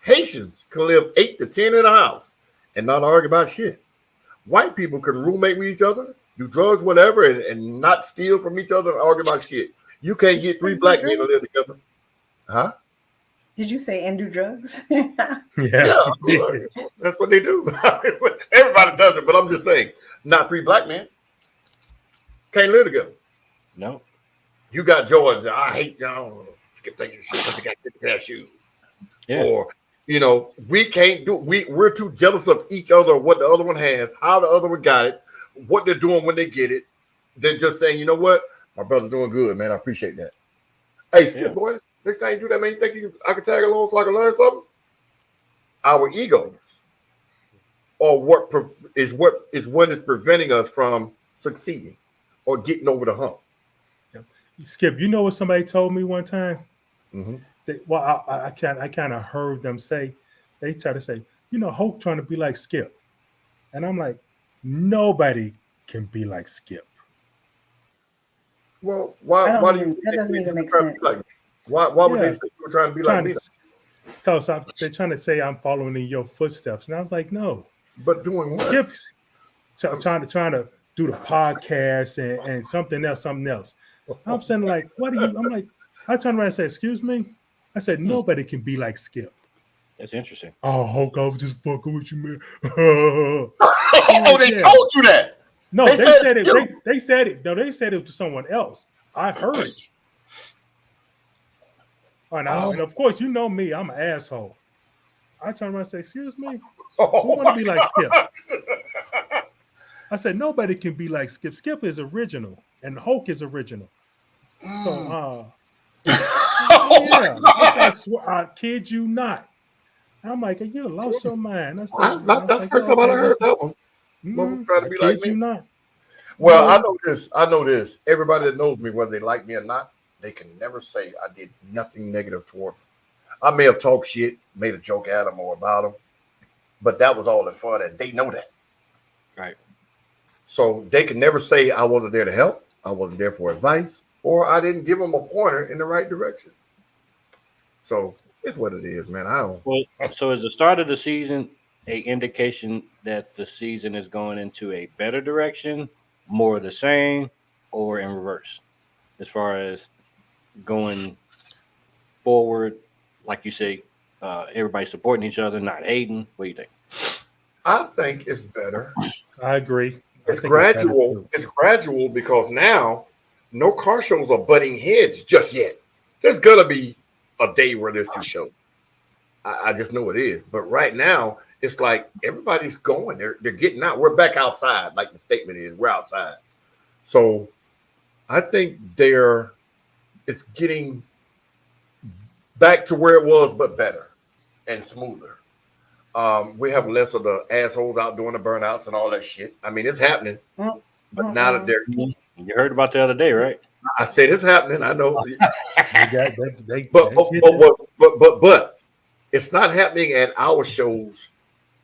Haitians can live 8 to 10 in a house and not argue about shit. White people can roommate with each other, do drugs, whatever, and not steal from each other and argue about shit. You can't get 3 black men to live together. Huh? Did you say and do drugs? Yeah, that's what they do. Everybody does it, but I'm just saying, not 3 black men can't live together. No. You got George. I hate y'all. Skip taking shit because they got 50 pair of shoes. Yeah. Or we can't do. We're too jealous of each other, what the other one has, how the other one got it, what they're doing when they get it. They're just saying, you know what, my brother's doing good, man. I appreciate that. Hey, Skip, boy. Next time you do that, man, you think I can tag along so I can learn something? Our egos are what is preventing us from succeeding or getting over the hump. Skip, you know what somebody told me one time? Mm-hmm. I kind of heard them say, they try to say, Hope trying to be like Skip. And I'm like, nobody can be like Skip. Well, why do you think that doesn't even make sense? Why would they say you were trying to be like me? Because they're trying to say I'm following in your footsteps. And I was like, no. But doing what? Skip's trying to do the podcast and something else. I'm saying, like, what are you? I'm like, I turned around and said, excuse me? I said, nobody can be like Skip. That's interesting. Oh, Hulk, I was just fucking with you, man. They told you that. No, they said it. They said it. No, they said it to someone else. I heard it. And of course, you know me. I'm an asshole. I turned around and said, "Excuse me, who want to be like Skip?" I said, "Nobody can be like Skip. Skip is original, and Hulk is original." So, yeah, I swear, I kid you not. I'm like, "You lost your mind." I said, That's the first time I heard that one. Trying to I be like kid me. you not. Well, I know this. I know this. Everybody that knows me, whether they like me or not, they can never say I did nothing negative toward them. I may have talked shit, made a joke at them or about them, but that was all in fun, and they know that. Right. So they can never say I wasn't there to help, I wasn't there for advice, or I didn't give them a pointer in the right direction. So it's what it is, man. I don't. Well, so is the start of the season a indication that the season is going into a better direction, more of the same, or in reverse? As far as going forward, like you say, everybody supporting each other, not hating. What do you think? I think it's better. I agree. It's gradual. It's gradual because now no car shows are butting heads just yet. There's gonna be a day where there's two shows. I just know it is. But right now, it's like everybody's going. They're getting out. We're back outside, like the statement is. We're outside. So I think it's getting back to where it was, but better and smoother. We have less of the assholes out doing the burnouts and all that shit. I mean, it's happening. But now that they're... You heard about the other day, right? I said it's happening. I know. But it's not happening at our shows,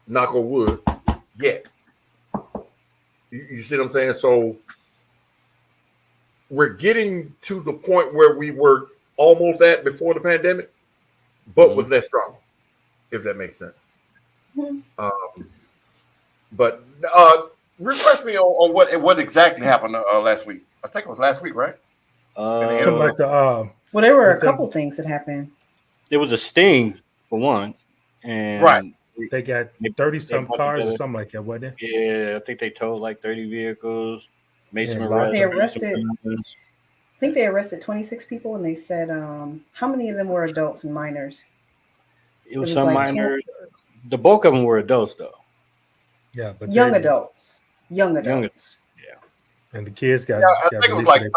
knock on wood, yet. You see what I'm saying? So we're getting to the point where we were almost at before the pandemic, but with less drama, if that makes sense. But refresh me on what exactly happened last week. I think it was last week, right? Like well, there were a couple things that happened. There was a sting for one, and right. They got 30-some cars or something like that, wasn't it? Yeah, I think they towed like 30 vehicles. Made some arrests. They arrested. I think they arrested 26 people, and they said how many of them were adults and minors? It was some like minors. The bulk of them were adults, though. Yeah, but young adults. Yeah. And the kids got. I think it was like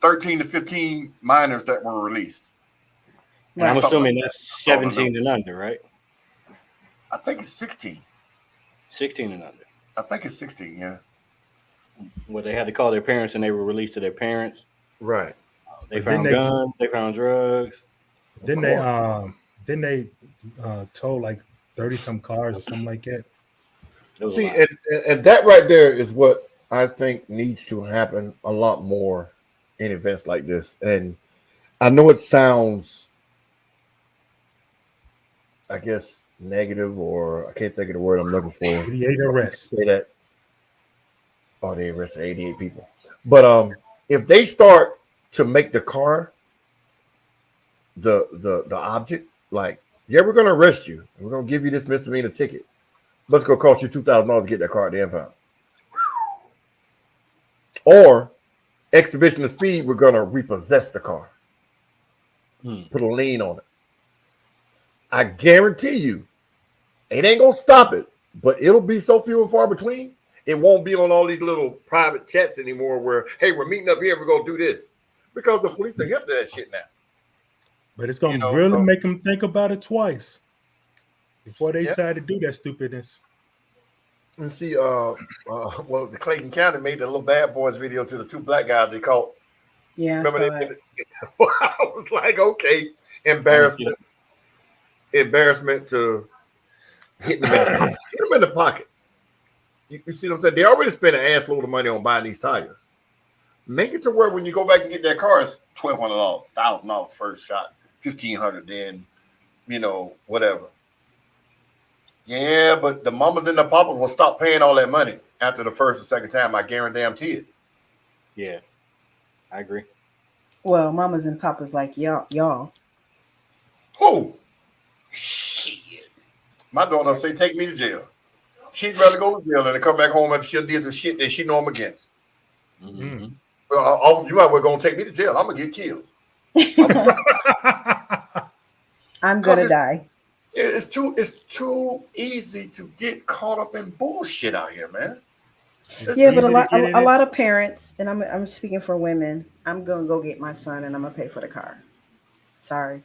13 to 15 minors that were released. And I'm assuming that's 17 and under, right? I think it's 16. 16 and under. I think it's 16, yeah. Well, they had to call their parents and they were released to their parents. Right. They found guns, they found drugs. Didn't they tow like 30-some cars or something like that? See, and that right there is what I think needs to happen a lot more in events like this. And I know it sounds, I guess, negative, or I can't think of the word I'm looking for. 88 arrests. Say that. Oh, they arrested 88 people. But if they start to make the car the object, like, yeah, we're going to arrest you. We're going to give you this misdemeanor ticket. But it's going to cost you $2,000 to get that car at the impound. Or exhibition of speed, we're going to repossess the car. Put a lien on it. I guarantee you, it ain't going to stop it, but it'll be so few and far between. It won't be on all these little private chats anymore where, hey, we're meeting up here, we're going to do this. Because the police are hip to that shit now. But it's going to really make them think about it twice before they decide to do that stupidness. And see, well, the Clayton County made the little bad boys video to the two black guys they caught. Yeah, remember they did it? I was like, okay, embarrassment to hit them in the pockets. You see what I'm saying? They already spent an ass load of money on buying these tires. Make it to where when you go back and get that car, it's $1,200, $1,000 first shot, $1,500, then, whatever. Yeah, but the mamas and the papas will stop paying all that money after the first or second time. I guarantee it. Yeah, I agree. Well, mamas and papas like y'all. Oh, shit. My daughter say, take me to jail. She'd rather go to jail than to come back home after she did the shit that she know I'm against. Mm-hmm. Well, you might well going to take me to jail. I'm going to get killed. I'm going to die. It's too easy to get caught up in bullshit out here, man. Yeah, but a lot of parents, and I'm speaking for women. I'm gonna go get my son, and I'm gonna pay for the car. Sorry.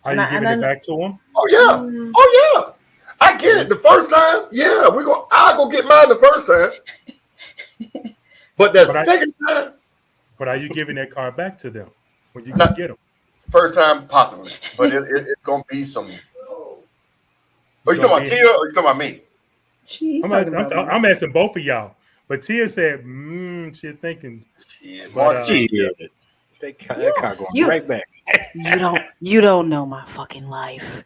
Are you giving it back to him? Oh yeah, oh yeah. I get it. The first time, yeah, I'll go get mine the first time. But the second time. But are you giving that car back to them when you can get them? First time, possibly, but it's gonna be some. Are you talking about Tia or you talking about me? I'm asking both of y'all. But Tia said, she's thinking. That car going right back. You don't know my fucking life.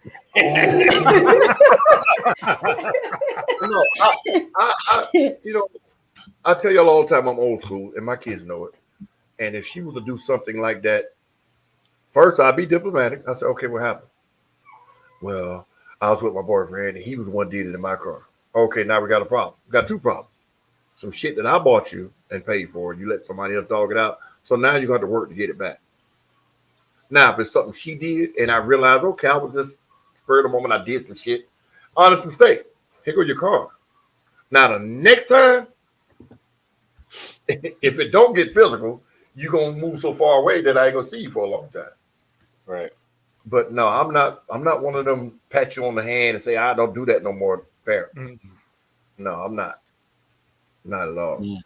I tell y'all all the time I'm old school, and my kids know it. And if she was to do something like that, first I'd be diplomatic. I said, okay, what happened? Well, I was with my boyfriend, and he was the one did it in my car. Okay, now we got a problem. We got two problems. Some shit that I bought you and paid for, and you let somebody else dog it out. So now you're going to work to get it back. Now, if it's something she did, and I realized, okay, I was just spur of the moment, I did some shit. Honest mistake. Here go your car. Now, the next time, if it don't get physical, you're going to move so far away that I ain't going to see you for a long time. Right. But no, I'm not one of them pat you on the hand and say, I don't do that no more, parents. Mm-hmm. No, I'm not. Not at all. Yeah.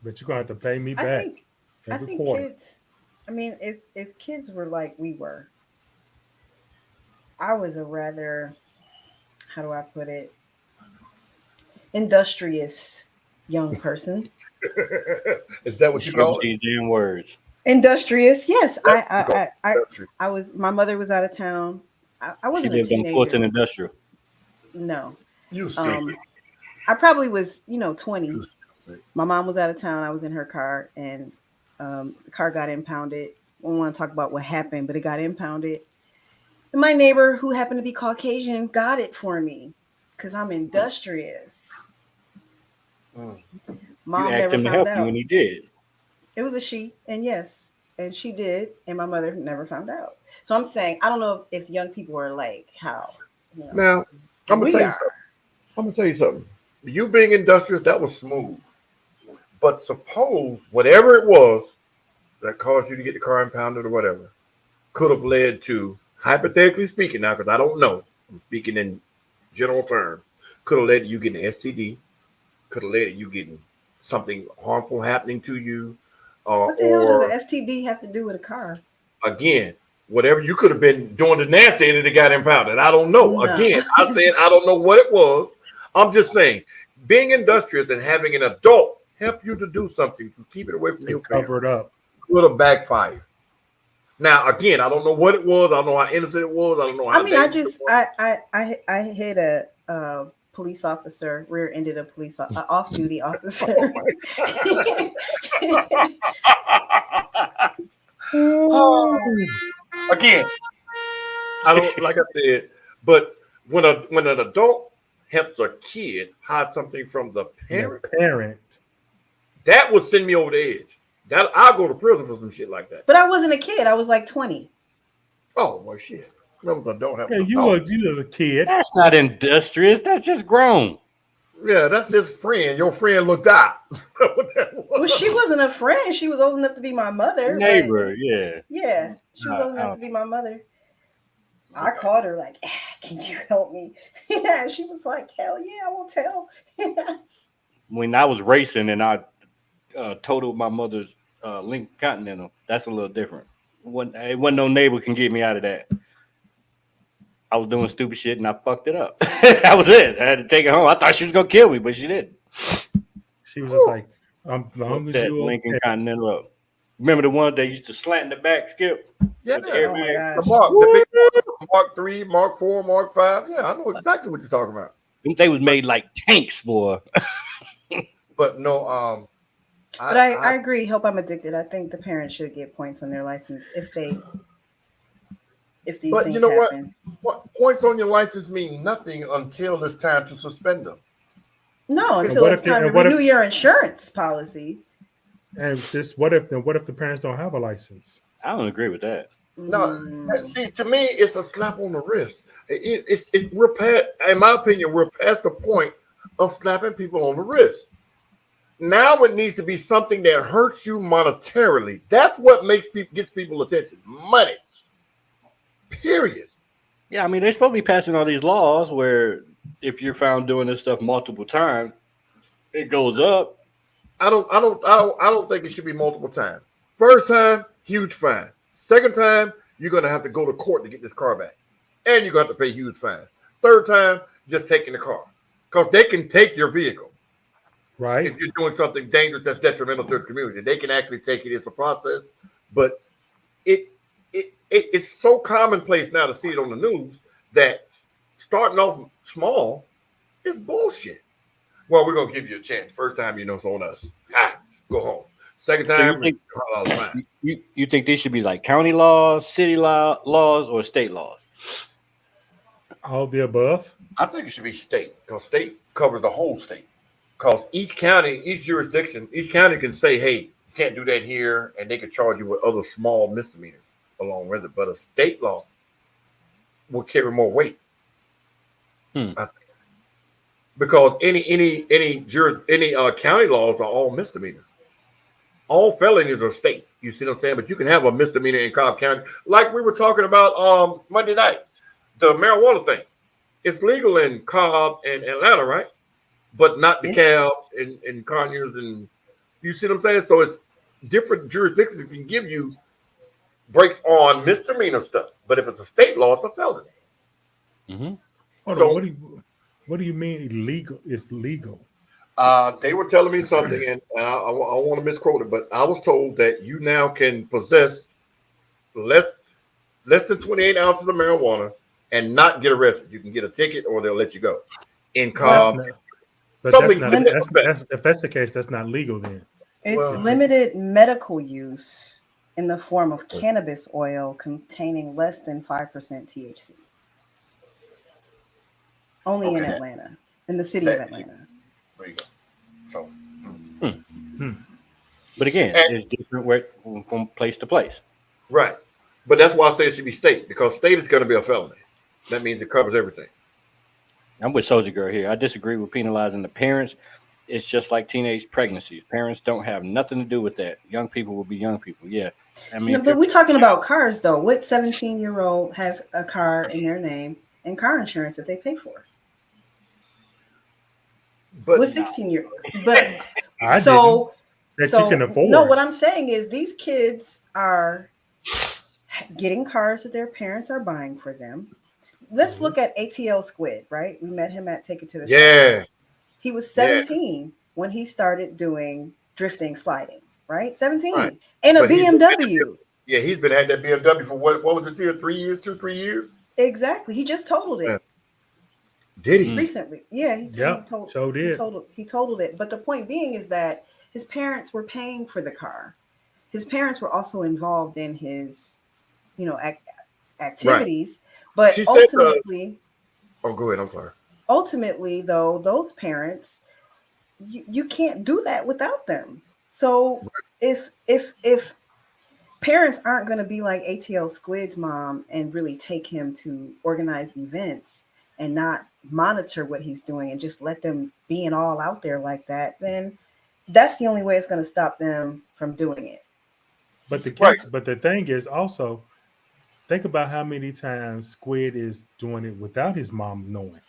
But you're going to have to pay me back. I think kids, I mean, if kids were like we were, I was a rather, how do I put it, industrious young person. Is that what you call these damn words? Industrious, yes. I was. My mother was out of town. I wasn't a teenager. Fulton Industrial. No. You stupid. I probably was, 20. My mom was out of town. I was in her car, and the car got impounded. I don't want to talk about what happened, but it got impounded. And my neighbor, who happened to be Caucasian, got it for me because I'm industrious. Mom you asked him to help you, and he did. It was a she, and yes, and she did, and my mother never found out. So I'm saying, I don't know if young people are like how. Now, I'm gonna tell you something. You being industrious, that was smooth. But suppose whatever it was that caused you to get the car impounded or whatever could have led to, hypothetically speaking, now because I don't know, I'm speaking in general terms, could have led to you getting an STD, could have led to you getting something harmful happening to you. What the hell does an STD have to do with a car? Again, whatever, you could have been doing the nasty and it got impounded. I don't know. No. Again, I said I don't know what it was. I'm just saying, being industrious and having an adult help you to do something to keep it away from your cover it up could have backfired. Now, again, I don't know what it was. I don't know how innocent it was. I don't know how. I mean, I hit a police officer, rear-ended a police off-duty officer. Again, I don't, like I said, but when an adult helps a kid hide something from the parent, that would send me over the edge. That I'll go to prison for some shit like that. But I wasn't a kid. I was like 20. Oh well, shit. That was an adult. You was a kid. That's not industrious. That's just grown. Yeah, that's his friend. Your friend looked out. Well, she wasn't a friend. She was old enough to be my mother. Neighbor, yeah. Yeah, she was old enough to be my mother. I called her like, can you help me? Yeah, she was like, hell yeah, I will tell. When I was racing and I totaled my mother's Lincoln Continental, that's a little different. It wasn't no neighbor can get me out of that. I was doing stupid shit and I fucked it up. That was it. I had to take her home. I thought she was gonna kill me, but she didn't. She was just like, "I'm long as that you Lincoln Continental up." Remember the one they used to slant in the back, Skip? Yeah, the big Mark 3, Mark 4, Mark 5. Yeah, I know exactly what you're talking about. They was made like tanks, boy. But no, but I agree. Help, I'm addicted. I think the parents should get points on their license if these things happen. What points on your license mean nothing until it's time to suspend them. No, until it's time to renew your insurance policy. And just what if the parents don't have a license? I don't agree with that. No, see, to me, it's a slap on the wrist. We're past, in my opinion, we're past the point of slapping people on the wrist. Now it needs to be something that hurts you monetarily. That's what gets people attention. Money. Period. Yeah, I mean they're supposed to be passing all these laws where if you're found doing this stuff multiple times, it goes up. I don't think it should be multiple times. First time, huge fine. Second time, you're gonna have to go to court to get this car back, and you're gonna have to pay huge fine. Third time, just taking the car, because they can take your vehicle. Right. If you're doing something dangerous that's detrimental to the community, they can actually take it as a process. But it's so commonplace now to see it on the news that starting off small is bullshit. Well, we're gonna give you a chance. First time, it's on us. Go home. Second time, you think these should be like county laws, city laws, or state laws? All of the above. I think it should be state, because state covers the whole state. Because each county, each jurisdiction, each county can say, "Hey, you can't do that here," and they can charge you with other small misdemeanors along with it. But a state law will carry more weight. I think. Because any county laws are all misdemeanors. All felonies are state. You see what I'm saying? But you can have a misdemeanor in Cobb County, like we were talking about Monday night. The marijuana thing. It's legal in Cobb and Atlanta, right? But not DeKalb and Conyers, and you see what I'm saying? So it's different jurisdictions that can give you breaks on misdemeanor stuff. But if it's a state law, it's a felony. Mm-hmm. What do you mean illegal? It's legal. They were telling me something, and I want to misquote it, but I was told that you now can possess less than 28 ounces of marijuana and not get arrested. You can get a ticket, or they'll let you go. In Cobb, if that's the case, that's not legal then. It's limited medical use in the form of cannabis oil containing less than 5% THC. Only in Atlanta, in the city of Atlanta. There you go. So, But again, it's different from place to place. Right. But that's why I say it should be state, because state is going to be a felony. That means it covers everything. I'm with Soldier Girl here. I disagree with penalizing the parents. It's just like teenage pregnancies. Parents don't have nothing to do with that. Young people will be young people. Yeah. I mean, but we're talking about cars, though. What 17-year-old has a car in their name and car insurance that they pay for? But with 16-year-old, but you can afford. No, what I'm saying is these kids are getting cars that their parents are buying for them. Let's look at ATL Squid, right? We met him at Take It to the Show. He was 17 when he started doing drifting sliding, right? 17 in a BMW. He's been had that BMW for what was it here? 3 years, 2-3 years? Exactly. He just totaled it. Did he recently? Yeah, he totaled it. But the point being is that his parents were paying for the car. His parents were also involved in his, activities. But she ultimately, go ahead. I'm sorry. Ultimately, though, those parents, you can't do that without them. So if parents aren't going to be like ATL Squid's mom and really take him to organized events and not monitor what he's doing and just let them being all out there like that, then that's the only way it's going to stop them from doing it. But the thing is also, think about how many times Squid is doing it without his mom knowing.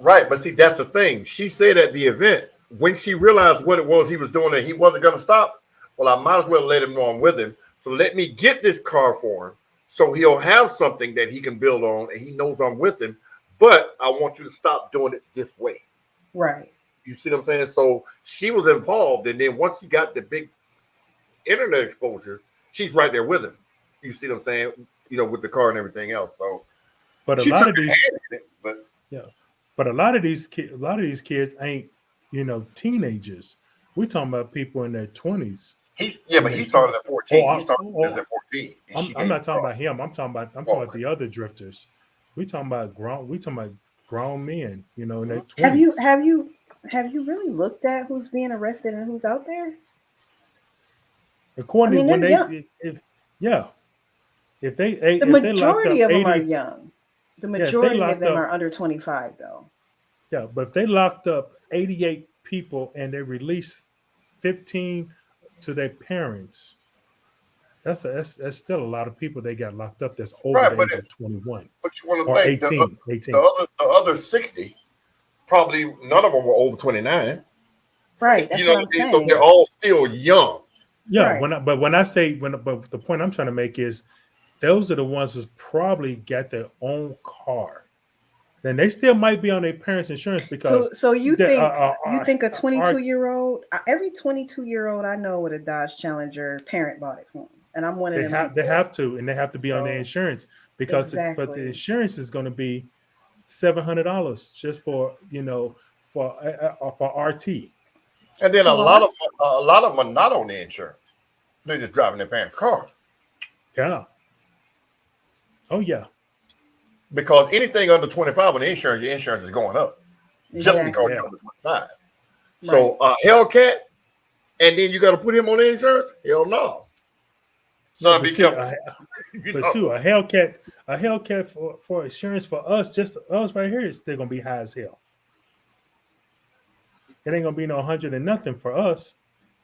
Right, but see, that's the thing. She said at the event, when she realized what it was he was doing and he wasn't going to stop, well, I might as well let him know I'm with him. So let me get this car for him so he'll have something that he can build on and he knows I'm with him. But I want you to stop doing it this way. Right. You see what I'm saying? So she was involved. And then once he got the big internet exposure, she's right there with him. You see what I'm saying? With the car and everything else. So, but a lot of these kids ain't, teenagers. We're talking about people in their 20s. He started at 14. He started at 14. I'm not talking about him. I'm talking about the other drifters. We talking about grown men, in their 20s. Have you really looked at who's being arrested and who's out there? According the majority of them are young. The majority of them are under 25, though. Yeah, but if they locked up 88 people and they released 15 to their parents, that's still a lot of people they got locked up that's over the age of 21. But you want to or think 18. the other 60, probably none of them were over 29. Right. That's what I'm saying. So they're all still young. Yeah. Right. But the point I'm trying to make is those are the ones who's probably got their own car. Then they still might be on their parents' insurance because. So you think a 22-year-old, every 22-year-old I know with a Dodge Challenger parent bought it for them, and I'm one of them. They have to, and they have to be on their insurance because but the insurance is going to be $700 just for for RT. And then a lot of them are not on the insurance; they're just driving their parents' car. Yeah. Oh yeah. Because anything under 25 on the insurance, your insurance is going up just because you're under 25. So Hellcat, and then you got to put him on the insurance? Hell no. So be careful. A Hellcat for insurance for us, just us right here, is still gonna be high as hell. It ain't gonna be no 100 and nothing for us.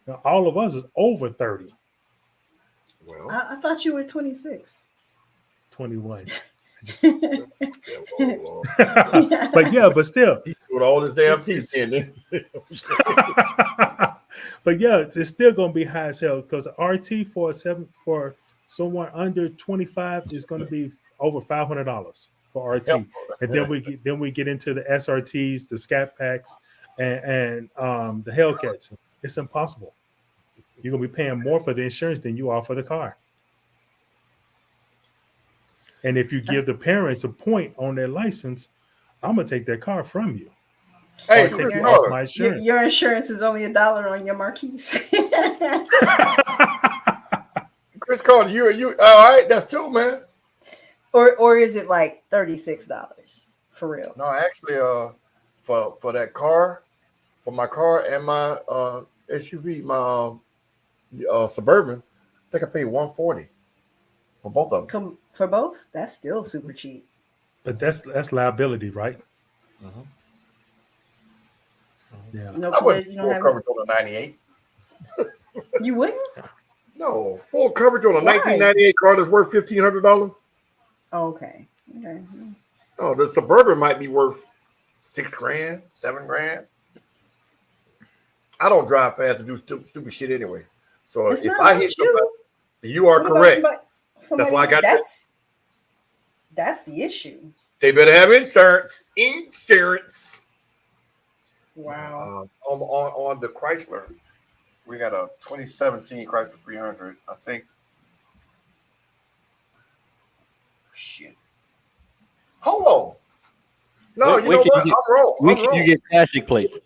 Now, all of us is over 30. Well, I thought you were 26. 21. but still, he put all his damn teeth in. But yeah, it's still gonna be high as hell because RT for someone under 25 is gonna be over $500 for RT, and then we get into the SRTs, the Scat Packs, and the Hellcats. It's impossible. You're gonna be paying more for the insurance than you are for the car. And if you give the parents a point on their license, I'm gonna take their car from you. Hey, take you off my insurance. Your insurance is only $1 on your Marquise. Chris Carter, you all right? That's two, man. Or is it like $36 for real? No, actually, for that car, for my car and my SUV, my Suburban, I think I paid $140 for both of them. For both? That's still super cheap. But that's liability, right? Mm-hmm. Yeah. No, I wouldn't full coverage on a 98. You wouldn't? No, full coverage on a 1998 car that's worth $1,500. Okay. No, the Suburban might be worth $6,000, $7,000. I don't drive fast to do stupid shit anyway. So if I hit somebody, you are correct. That's why I got That's the issue. They better have insurance. Insurance. Wow. On the Chrysler, we got a 2017 Chrysler 300. I think. Shit. Hold on. No, you know what? I'm wrong. You get classic plates.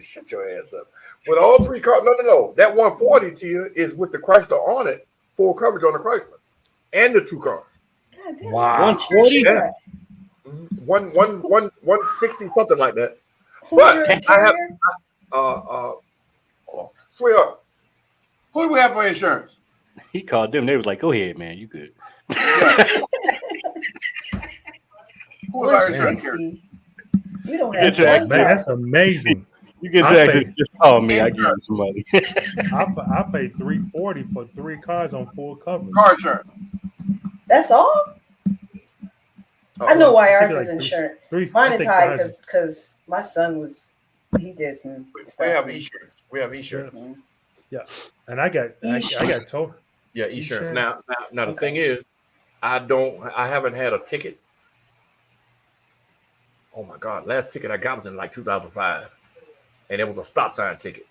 Shut your ass up. With all three cars, no. That 140 to you is with the Chrysler on it, full coverage on the Chrysler, and the two cars. Wow, 140. Yeah. 160 something like that. But I have sweetheart, who do we have for insurance? He called them. They was like, "Go ahead, man. You good." Yeah. Who is our insurance here? We don't have man, that's amazing. You get to actually just call me. I give you some money. I paid $340 for 3 cars on full coverage. Car insurance. That's all. I know why ours is insurance. Mine is high because my son he did some stuff. We have insurance. Yeah, and I got told. Yeah, insurance. Now the thing is, I haven't had a ticket. Oh my God! Last ticket I got was in like 2005, and it was a stop sign ticket.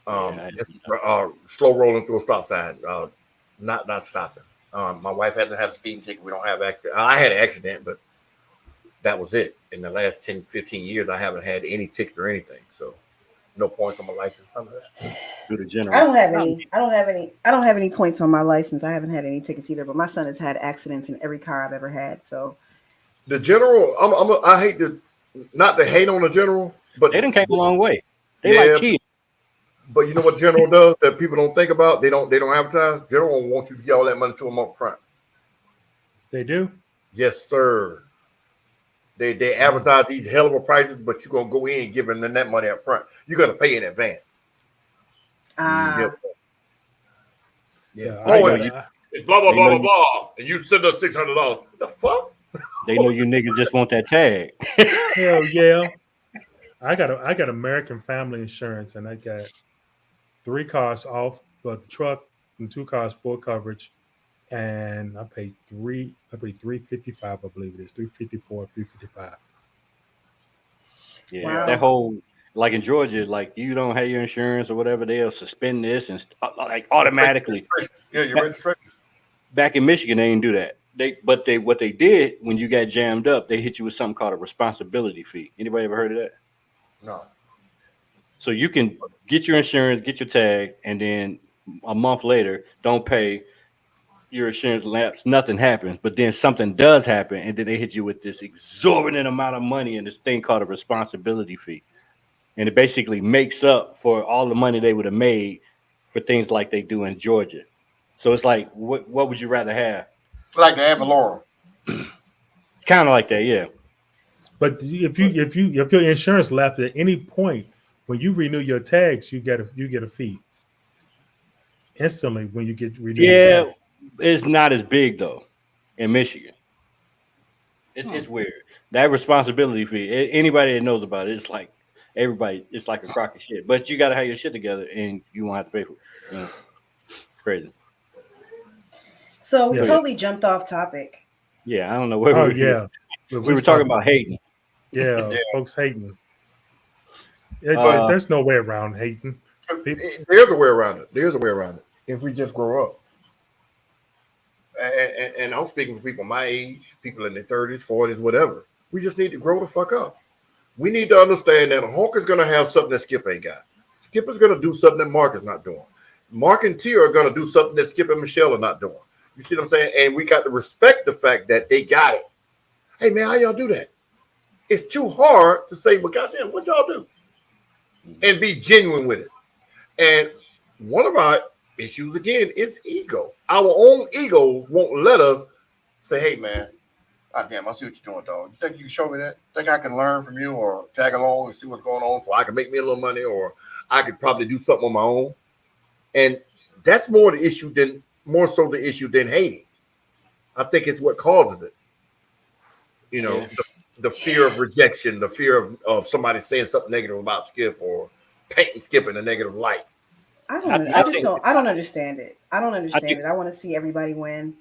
Slow rolling through a stop sign, not stopping. My wife hasn't had a speeding ticket. We don't have accident. I had an accident, but that was it. In the last 10, 15 years, I haven't had any ticket or anything. So no points on my license. I don't have any points on my license. I haven't had any tickets either, but my son has had accidents in every car I've ever had. So the General, I hate not to hate on the General, but they didn't came a long way. They like kids. But you know what General does that people don't think about? They don't advertise. General wants you to get all that money to them up front. They do? Yes, sir. They advertise these hell of a prices, but you're gonna go in and give them that money up front. You're gonna pay in advance. Yeah. Yeah, Oh, it's blah blah They blah know blah blah, and you send us $600. The fuck? They know you niggas just want that tag. hell yeah. I got American Family Insurance, and I got 3 cars off, but the truck and 2 cars full coverage, and I paid 355, I believe it is 354, 355. Yeah, Wow. that whole like in Georgia, like you don't have your insurance or whatever, they'll suspend this and like automatically. Yeah, your registration. Back in Michigan, they didn't do that. What they did when you got jammed up, they hit you with something called a responsibility fee. Anybody ever heard of that? No. So you can get your insurance, get your tag, and then a month later, don't pay. Your insurance lapse, nothing happens, but then something does happen, and then they hit you with this exorbitant amount of money and this thing called a responsibility fee. And it basically makes up for all the money they would have made for things like they do in Georgia. So it's like, what would you rather have? Like the Avalon. It's kind of like that, yeah. But if your insurance lapses at any point when you renew your tags, you get a fee instantly when you get renewed. Yeah, it's not as big though in Michigan. It's weird. That responsibility fee. Anybody that knows about it, it's like everybody. It's like a crock of shit. But you got to have your shit together, and you won't have to pay for it. You know, it's crazy. So we totally jumped off topic. Yeah, I don't know where we were. Yeah, we were talking about hating. Yeah, folks hating. There's no way around hating. There's a way around it. If we just grow up. And I'm speaking for people my age, people in their 30s, 40s, whatever. We just need to grow the fuck up. We need to understand that a Hulk is going to have something that Skip ain't got. Skip is going to do something that Mark is not doing. Mark and Tia are going to do something that Skip and Michelle are not doing. You see what I'm saying? And we got to respect the fact that they got it. Hey, man, how y'all do that? It's too hard to say, well, goddamn, what y'all do? And be genuine with it. And one of our issues, again, is ego. Our own egos won't let us say, hey, man, goddamn, I see what you're doing, dog. You think you can show me that? Think I can learn from you or tag along and see what's going on so I can make me a little money, or I could probably do something on my own? And that's more the issue than hating. I think it's what causes it. You know, the fear of rejection, the fear of somebody saying something negative about Skip or painting Skip in a negative light. I don't understand it. I don't understand it. I want to see everybody win.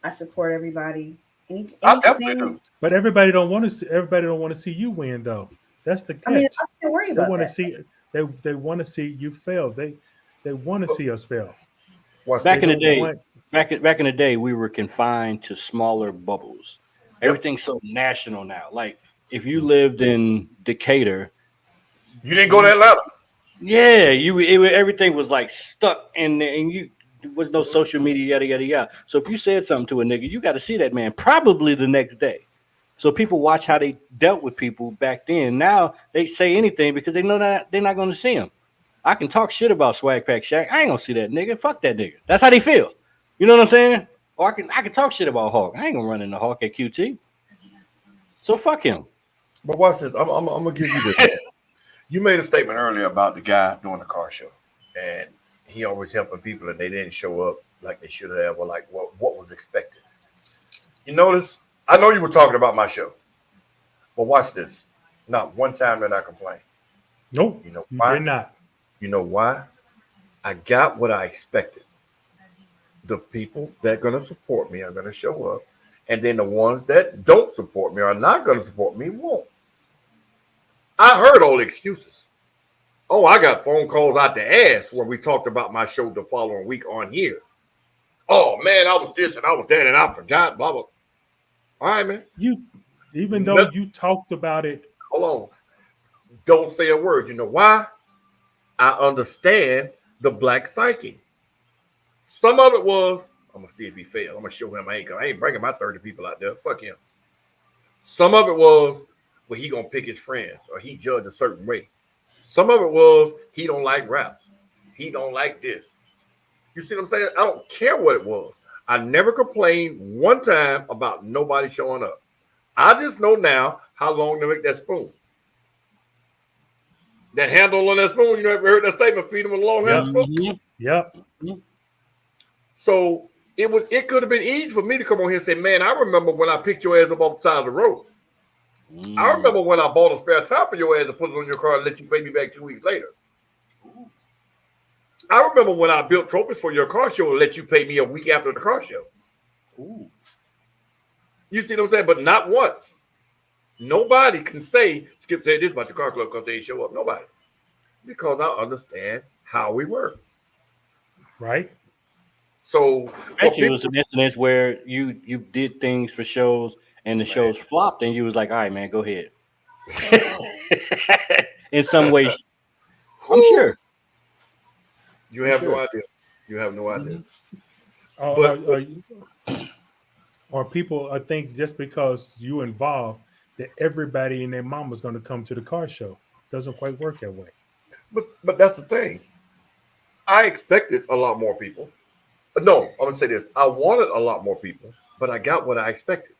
I support everybody. Anything. But everybody don't want to see you win, though. That's the catch. I mean, I'm not worried about they want to see they want to see you fail. They want to see us fail. Back in the day, we were confined to smaller bubbles. Everything's so national now. Like if you lived in Decatur, you didn't go to Atlanta. Yeah, everything was like stuck and you there was no social media, yada yada yada. So if you said something to a nigga, you got to see that man probably the next day. So people watch how they dealt with people back then. Now they say anything because they know that they're not going to see him. I can talk shit about Swag Pack Shaq. I ain't gonna see that nigga. Fuck that nigga. That's how they feel. You know what I'm saying? Or I can talk shit about Hawk. I ain't gonna run into Hawk at QT. So fuck him. But watch this. I'm gonna give you this. You made a statement earlier about the guy doing the car show, and he always helping people, and they didn't show up like they should have, or like what was expected. You notice? I know you were talking about my show, but watch this. Not one time did I complain. Nope. You know why? You did not. You know why? I got what I expected. The people that are going to support me are going to show up, and then the ones that don't support me are not going to support me won't. I heard all the excuses. Oh, I got phone calls out the ass when we talked about my show the following week on here. Oh, man, I was this and I was that and I forgot, blah, blah. All right, man. Even though you talked about it. Hold on. Don't say a word. You know why? I understand the black psyche. Some of it was, I'm going to see if he fails. I'm going to show him I ain't bringing my 30 people out there. Fuck him. Some of it was, well, he going to pick his friends or he judged a certain way. Some of it was, he don't like raps. He don't like this. You see what I'm saying? I don't care what it was. I never complained one time about nobody showing up. I just know now how long to make that spoon. That handle on that spoon, you ever heard that statement, feed them with a long handle spoon? Yep. So it could have been easy for me to come on here and say, man, I remember when I picked your ass up off the side of the road. I remember when I bought a spare tire for your ass and put it on your car and let you pay me back 2 weeks later. I remember when I built trophies for your car show and let you pay me a week after the car show. Ooh. You see what I'm saying? But not once. Nobody can say, Skip said this about the car club because they show up. Nobody. Because I understand how we work. Right. So actually, it was an incident where you did things for shows and the shows flopped, and you was like, "All right, man, go ahead." In some ways, I'm sure. You have no idea. You have no idea. Or people, I think, just because you involved, that everybody and their mom was going to come to the car show. Doesn't quite work that way. But that's the thing. I expected a lot more people. No, I'm going to say this. I wanted a lot more people, but I got what I expected.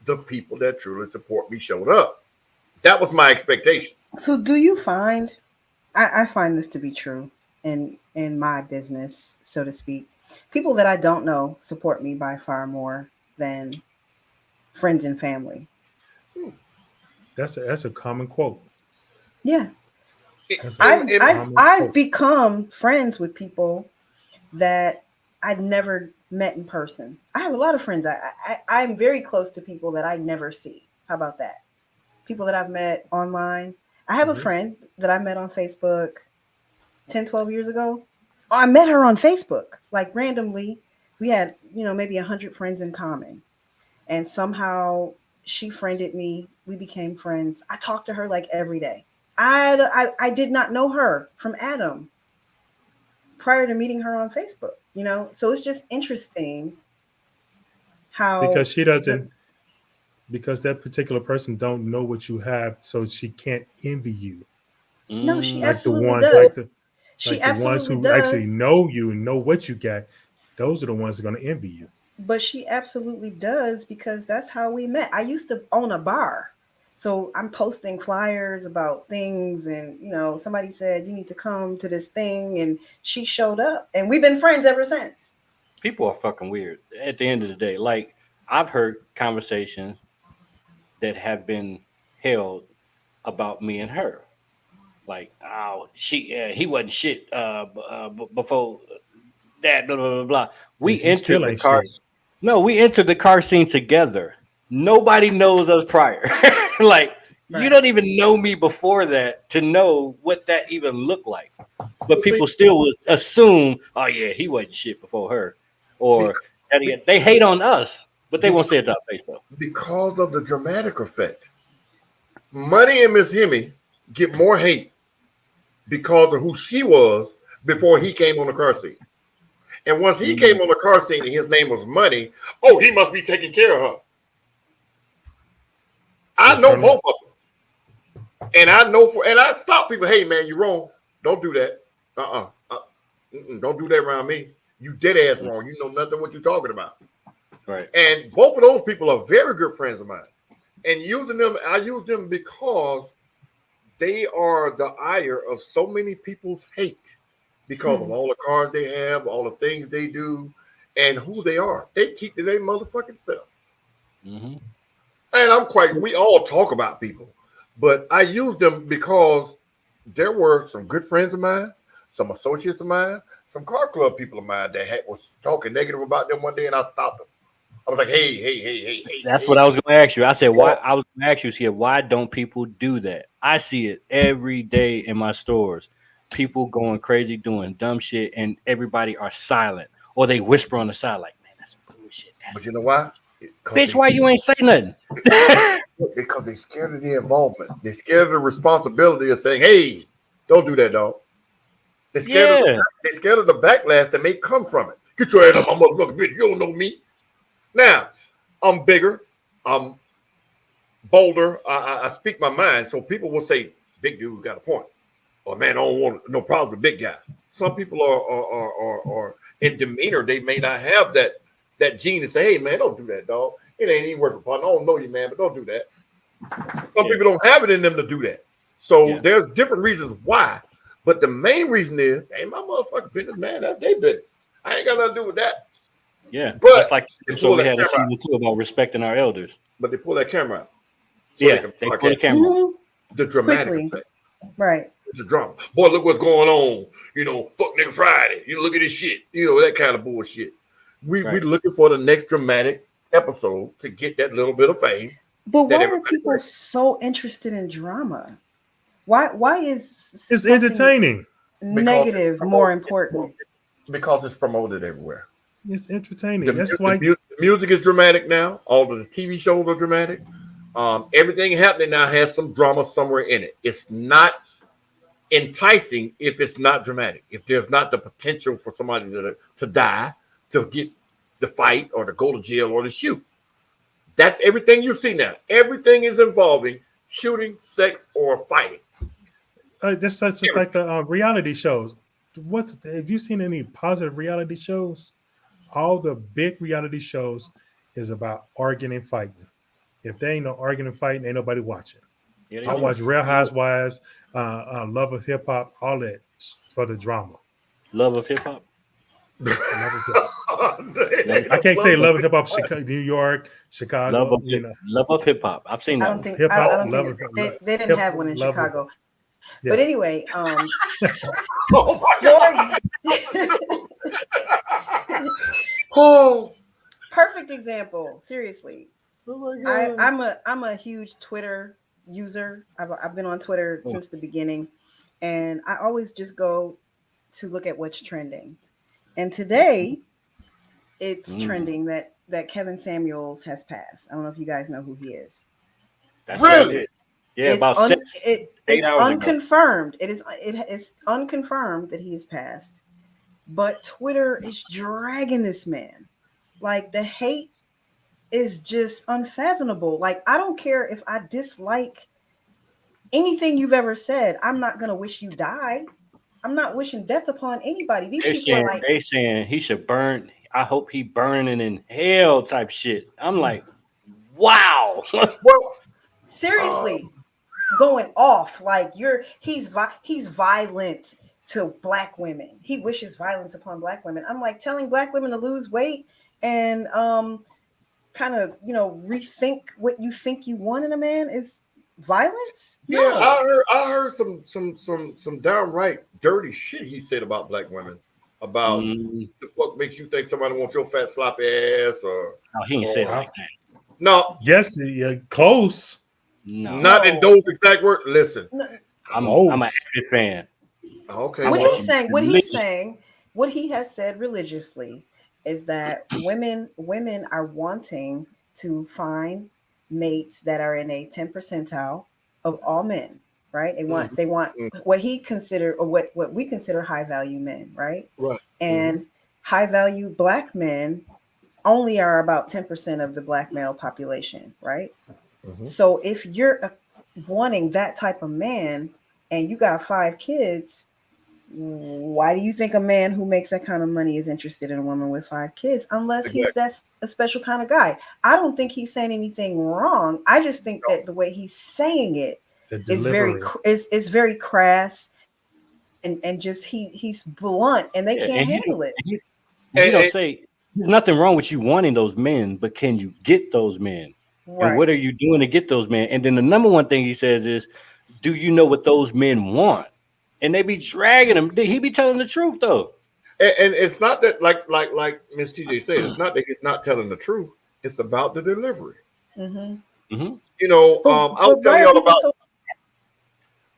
The people that truly support me showed up. That was my expectation. So do you find, I find this to be true in my business, so to speak, people that I don't know support me by far more than friends and family. That's a common quote. Yeah. I've become friends with people that I'd never met in person. I have a lot of friends. I'm very close to people that I never see. How about that? People that I've met online. I have a friend that I met on Facebook 10, 12 years ago. I met her on Facebook, like randomly. We had, maybe 100 friends in common. And somehow she friended me. We became friends. I talk to her like every day. I did not know her from Adam prior to meeting her on Facebook, So it's just interesting how because that particular person don't know what you have, so she can't envy you. No, she absolutely does. She absolutely ones who does. Actually know you and know what you got, those are the ones that are going to envy you. But she absolutely does, because that's how we met. I used to own a bar. So I'm posting flyers about things, and somebody said you need to come to this thing, and she showed up, and we've been friends ever since. People are fucking weird at the end of the day. Like, I've heard conversations that have been held about me and her. Like, oh, he wasn't shit before that, blah, blah, blah, blah. We entered the car. No, we entered the car scene together. Nobody knows us prior. Like, right. You don't even know me before that to know what that even looked like. But people still would assume, oh, yeah, he wasn't shit before her. Or they hate on us, but they won't say it to our face, though. Because of the dramatic effect. Money and Miss Hemi get more hate because of who she was before he came on the car scene. And once he came on the car scene and his name was Money, oh, he must be taking care of her. I know both of them. And I stop people, hey, man, you're wrong. Don't do that. Don't do that around me. You dead ass wrong. You know nothing what you're talking about. Right. And both of those people are very good friends of mine. And I use them because they are the ire of so many people's hate because of all the cars they have, all the things they do, and who they are. They keep to their motherfucking self. Mm-hmm. And we all talk about people, but I use them because there were some good friends of mine, some associates of mine, some car club people of mine that was talking negative about them one day, and I stopped them. I was like, hey. That's what I was going to ask you. I said, why? I was going to ask you here, why don't people do that? I see it every day in my stores. People going crazy, doing dumb shit, and everybody are silent, or they whisper on the side like, man, that's bullshit. But you know why? Bitch, why you ain't say nothing? Because they scared of the involvement. They scared of the responsibility of saying, hey, don't do that, dog. They scared of the backlash that may come from it. Get your ass up, my motherfucking bitch. You don't know me. Now, I'm bigger. I'm bolder. I speak my mind. So people will say, big dude got a point. Or, man, I don't want no problem with big guy. Some people are in demeanor. They may not have that that gene and say, hey man, don't do that, dog. It ain't even worth a partner. I don't know you, man, but don't do that. Some people don't have it in them to do that. So there's different reasons why. But the main reason is, ain't my motherfucking business, man. That's their business. I ain't got nothing to do with that. Yeah. But it's like so we had a season 2 about respecting our elders. But they pull that camera out. So they pull the camera out. The dramatic effect. Right. It's a drama. Boy, look what's going on. You know, fuck nigga Friday. You look at this shit. You know, that kind of bullshit. We looking for the next dramatic episode to get that little bit of fame. But why are people so interested in drama? Why is it's entertaining? Negative more important? Because it's promoted everywhere. It's entertaining. The music is dramatic now. All of the TV shows are dramatic. Everything happening now has some drama somewhere in it. It's not enticing if it's not dramatic. If there's not the potential for somebody to die, to get the fight, or to go to jail, or to shoot. That's everything you see now. Everything is involving shooting, sex, or fighting. Just like the reality shows. Have you seen any positive reality shows? All the big reality shows is about arguing and fighting. If there ain't no arguing and fighting, ain't nobody watching. I watch Real Housewives, Love of Hip Hop, all that for the drama. Love of Hip Hop. I can't say Love of Hip Hop, Chicago, New York, Chicago. Love of Hip Hop. I've seen that. They didn't have one in Chicago. Yeah. But anyway, perfect example. Seriously, I'm a huge Twitter user. I've been on Twitter since the beginning, and I always just go to look at what's trending. And today, it's trending that Kevin Samuels has passed. I don't know if you guys know who he is. That's really. Yeah, about 8 hours unconfirmed. Ago. It's unconfirmed that he has passed, but Twitter is dragging this man. Like, the hate is just unfathomable. Like, I don't care if I dislike anything you've ever said. I'm not gonna wish you die. I'm not wishing death upon anybody. They saying he should burn. I hope he burning in hell type shit. I'm like, wow. Well, seriously. Going off like he's violent to black women. He wishes violence upon black women. I'm like, telling black women to lose weight and kind of rethink what you think you want in a man is violence. Yeah, no. I heard some downright dirty shit he said about black women. About the fuck makes you think somebody wants your fat sloppy ass or he ain't say it like that. No. Yes, close. No. Not in those exact words. Listen, I'm an active fan. Okay. What he has said religiously is that women are wanting to find mates that are in a 10th percentile of all men, right? They want what he consider or what we consider high value men, right? Right. And high value black men only are about 10% of the black male population, right? So if you're wanting that type of man and you got 5 kids, why do you think a man who makes that kind of money is interested in a woman with 5 kids? Unless he's that's a special kind of guy. I don't think he's saying anything wrong. I just think that the way he's saying it is very crass and just he's blunt and they can't handle it. He don't say there's nothing wrong with you wanting those men, but can you get those men? Right. And what are you doing to get those men? And then the number one thing he says is, do you know what those men want? And they be dragging him. He be telling the truth though. And it's not that like Miss TJ said, it's not that he's not telling the truth. It's about the delivery. You know, I'll tell y'all about.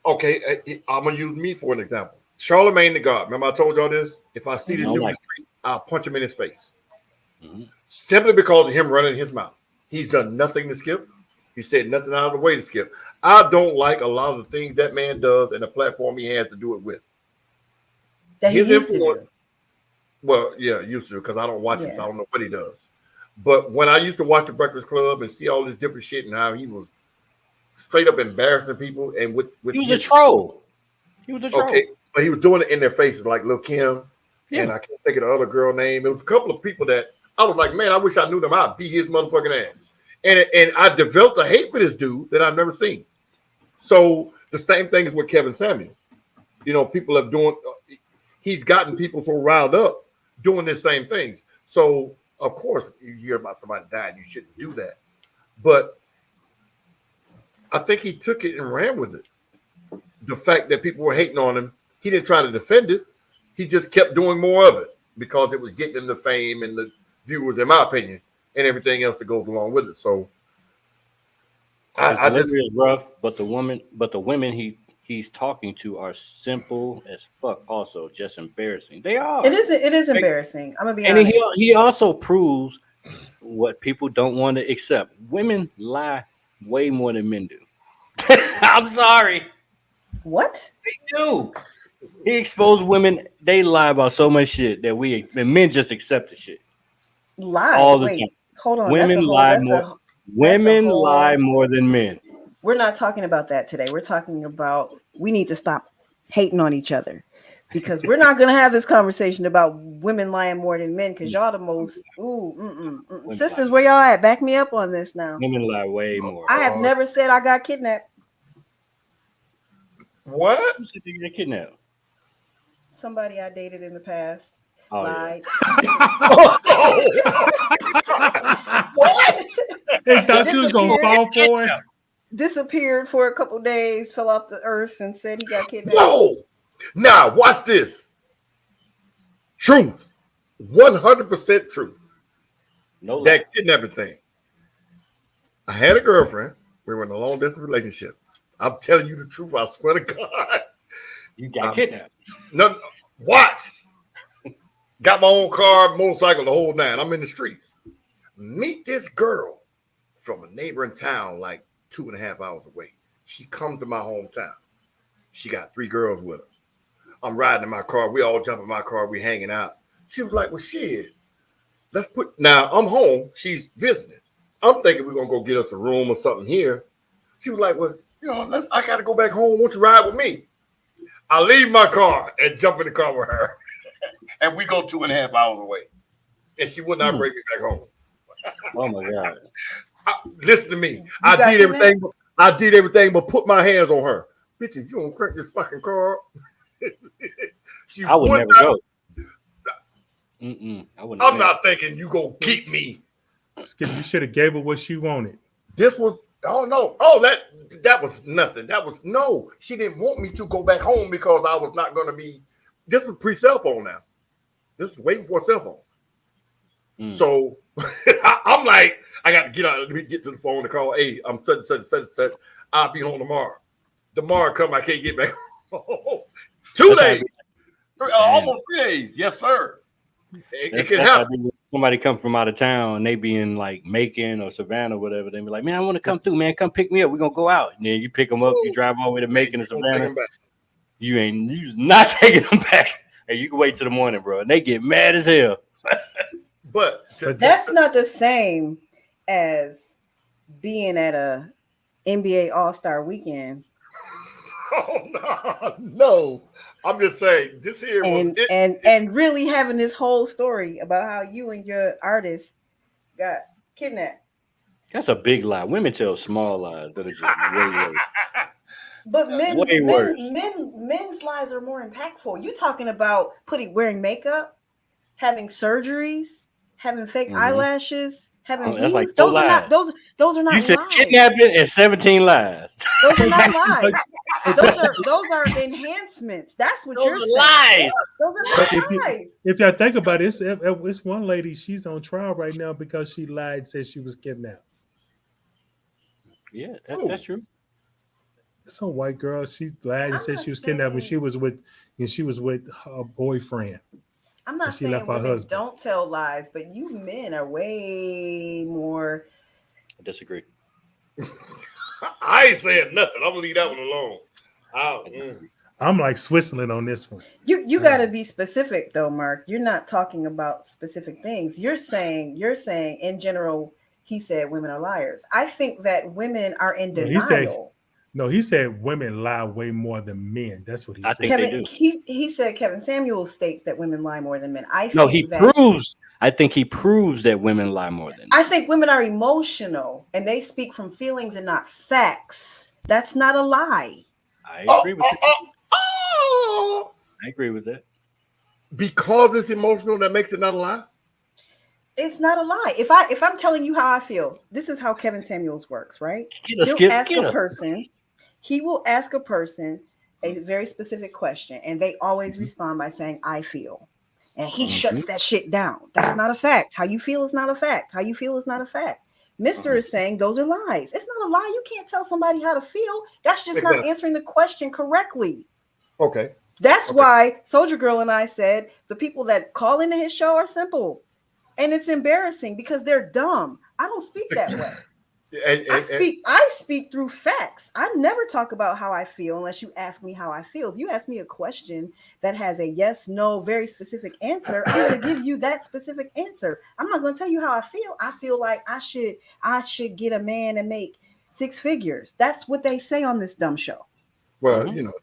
Okay, I'm gonna use me for an example. Charlemagne the God. Remember I told y'all this? If I see this dude in the street, I'll punch him in his face. Simply because of him running his mouth. He's done nothing to Skip. He said nothing out of the way to Skip. I don't like a lot of the things that man does and the platform he has to do it with. That he used to do. Well, yeah, used to, because I don't watch it, so I don't know what he does. But when I used to watch the Breakfast Club and see all this different shit and how he was straight up embarrassing people and with he was a troll. Okay, but he was doing it in their faces, like Lil' Kim, and I can't think of the other girl name. It was a couple of people that I was like, man, I wish I knew them. I'd beat his motherfucking ass. And I developed a hate for this dude that I've never seen. So the same thing is with Kevin Samuels. You know, people have doing. He's gotten people so riled up doing the same things. So of course, you hear about somebody died, you shouldn't do that. But I think he took it and ran with it. The fact that people were hating on him, he didn't try to defend it. He just kept doing more of it because it was getting him the fame and the viewers, in my opinion, and everything else that goes along with it. So I just is rough, but the women he's talking to are simple as fuck. Also, just embarrassing. They are. It is embarrassing. I'm gonna be honest. And he also proves what people don't want to accept. Women lie way more than men do. I'm sorry. What? They do. He exposed women. They lie about so much shit that men just accept the shit. Lie all the Wait, time. Hold on. Women lie more. Women lie more than men. We're not talking about that today. We're talking about we need to stop hating on each other because we're not going to have this conversation about women lying more than men because y'all the most sisters. Where y'all at? Back me up on this now. Women lie way more. I have never said I got kidnapped. What? Who said you got kidnapped? Somebody I dated in the past lied. What? They thought you was gonna fall for it. Disappeared for a couple days, fell off the earth, and said he got kidnapped. Whoa! Now watch this. Truth, 100% truth. No, that kidnapping thing. I had a girlfriend. We were in a long distance relationship. I'm telling you the truth. I swear to God. You got kidnapped. No, watch. Got my own car, motorcycle, the whole nine. I'm in the streets. Meet this girl from a neighboring town, like 2.5 hours away. She comes to my hometown. She got 3 girls with her. I'm riding in my car. We all jump in my car. We hanging out. She was like, well, shit. Now I'm home. She's visiting. I'm thinking we're going to go get us a room or something here. She was like, well, I got to go back home. Won't you ride with me? I leave my car and jump in the car with her. And we go 2.5 hours away. And she would not bring me back home. Oh, my God. Listen to me. I did everything but put my hands on her. Bitches, you don't crank this fucking car up. I would never go. I'm not thinking you go keep me. Skip, you should have gave her what she wanted. This was that was nothing. No, she didn't want me to go back home because I was not going to be. This is pre-cell phone now. This is way before cell phone. So I'm like, I got to get out. Let me get to the phone to call. Hey, I'm such. I'll be home tomorrow. Tomorrow come, I can't get back home. 2 days. Almost 3 days. Yes, sir. It can happen. Somebody come from out of town and they be in like Macon or Savannah or whatever. They be like, man, I want to come through, man. Come pick me up. We're going to go out. And then you pick them up. You drive all the way to Macon or Savannah. You not taking them back. And you can wait till the morning, bro. And they get mad as hell. But that's not the same as being at a NBA All-Star weekend. Oh no! I'm just saying this here and really having this whole story about how you and your artist got kidnapped. That's a big lie. Women tell small lies that are just way worse. But men's lies are more impactful. You talking about wearing makeup, having surgeries, having fake eyelashes. That's like those are not you said lies. Kidnapping and 17 lies. Those are not lies. those are enhancements. That's what you're saying. Lies. Those are not lies. If y'all think about it, it's one lady. She's on trial right now because she lied and said she was kidnapped. Yeah, that's true. It's a white girl. She lied and said she was kidnapped when she was with her boyfriend. I'm not saying women don't tell lies, but you men are way more. I disagree. I ain't saying nothing. I'm gonna leave that one alone. I'm like Switzerland on this one. You got to be specific though, Mark. You're not talking about specific things. You're saying in general. He said women are liars. I think that women are in denial. No, he said women lie way more than men. That's what he I said. think they Kevin, do. he said Kevin Samuel states that women lie more than men. No, he proves. I think he proves that women lie more than men. I think women are emotional and they speak from feelings and not facts. That's not a lie. I agree with that. I agree with that. Because it's emotional, that makes it not a lie. It's not a lie. If I'm telling you how I feel, this is how Kevin Samuels works, right? He'll ask a person. He will ask a person a very specific question, and they always respond by saying, "I feel," and he shuts that shit down. That's not a fact. How you feel is not a fact. How you feel is not a fact. Mister is saying those are lies. It's not a lie. You can't tell somebody how to feel. That's just not answering the question correctly. Okay. That's why Soldier Girl and I said the people that call into his show are simple. And it's embarrassing because they're dumb. I don't speak that way. I speak through facts. I never talk about how I feel unless you ask me how I feel. If you ask me a question that has a yes, no, very specific answer, I'm going to give you that specific answer. I'm not going to tell you how I feel. I feel like I should get a man and make 6 figures. That's what they say on this dumb show. Well, you know,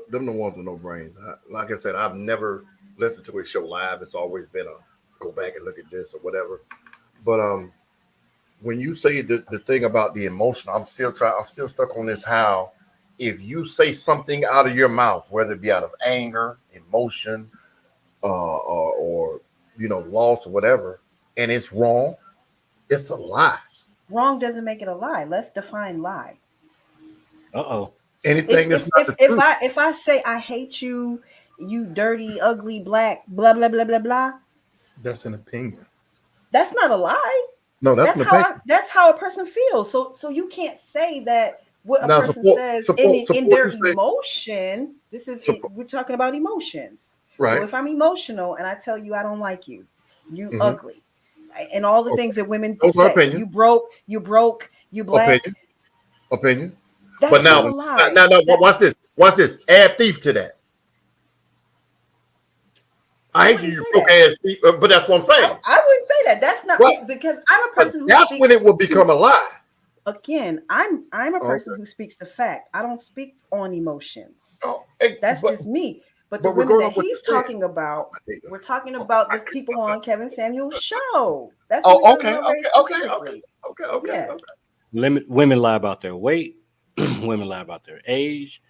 them the ones with no brains. Like I said, I've never listened to his show live. It's always been a go back and look at this or whatever. But when you say the thing about the emotion, I'm still stuck on this. How if you say something out of your mouth, whether it be out of anger, emotion, or you know, loss or whatever, and it's wrong, it's a lie. Wrong doesn't make it a lie. Let's define lie. Anything that's not the truth. If I say I hate you, you dirty, ugly, black, blah blah blah blah blah. That's an opinion. That's not a lie. No, that's how a person feels. So you can't say that what a person says in their emotion. We're talking about emotions. Right. So if I'm emotional and I tell you I don't like you, you ugly, and all the things that women say, opinion. you broke, you black. Opinion. That's but now, not a lie. now, watch this. Watch this. Add thief to that. I hate you broke ass thief, but that's what I'm saying. I wouldn't say that. That's not because I'm a person who that's when it will become a lie. Again, I'm a person who speaks the fact. I don't speak on emotions. That's just me. But the women that he's talking about, we're talking about the people on Kevin Samuel's show. That's okay. Women lie about their weight. Women lie about their age.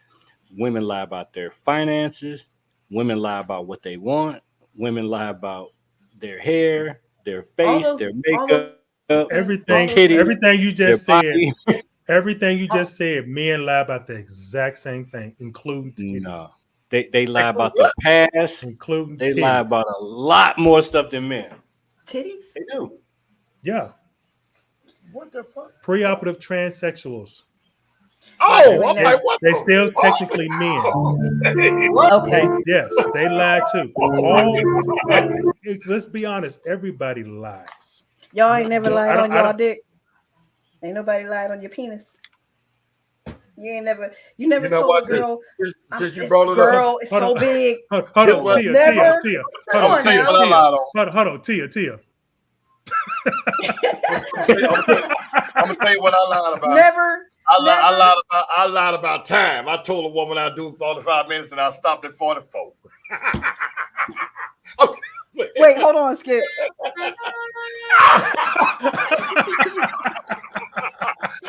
Women lie about their finances. Women lie about what they want. Women lie about their hair, their face, their makeup, everything. titties, everything you just said. Everything you just said. Men lie about the exact same thing, including titties. No, they lie about their past. Including they titties. lie about a lot more stuff than men. Titties? They do. Yeah. What the fuck? Preoperative transsexuals. They still technically men. Okay. Yes, they lie too. Let's be honest. Everybody lies. Y'all ain't never lied on y'all dick. Ain't nobody lied on your penis. You never told a girl. Since you brought it girl, up, it's so big. Hold on, Tia. Hold on, Tia. I'm gonna tell you what I lied about. I lied about time. I told a woman I'd do 45 minutes and I stopped at 44. Wait, hold on, Skip.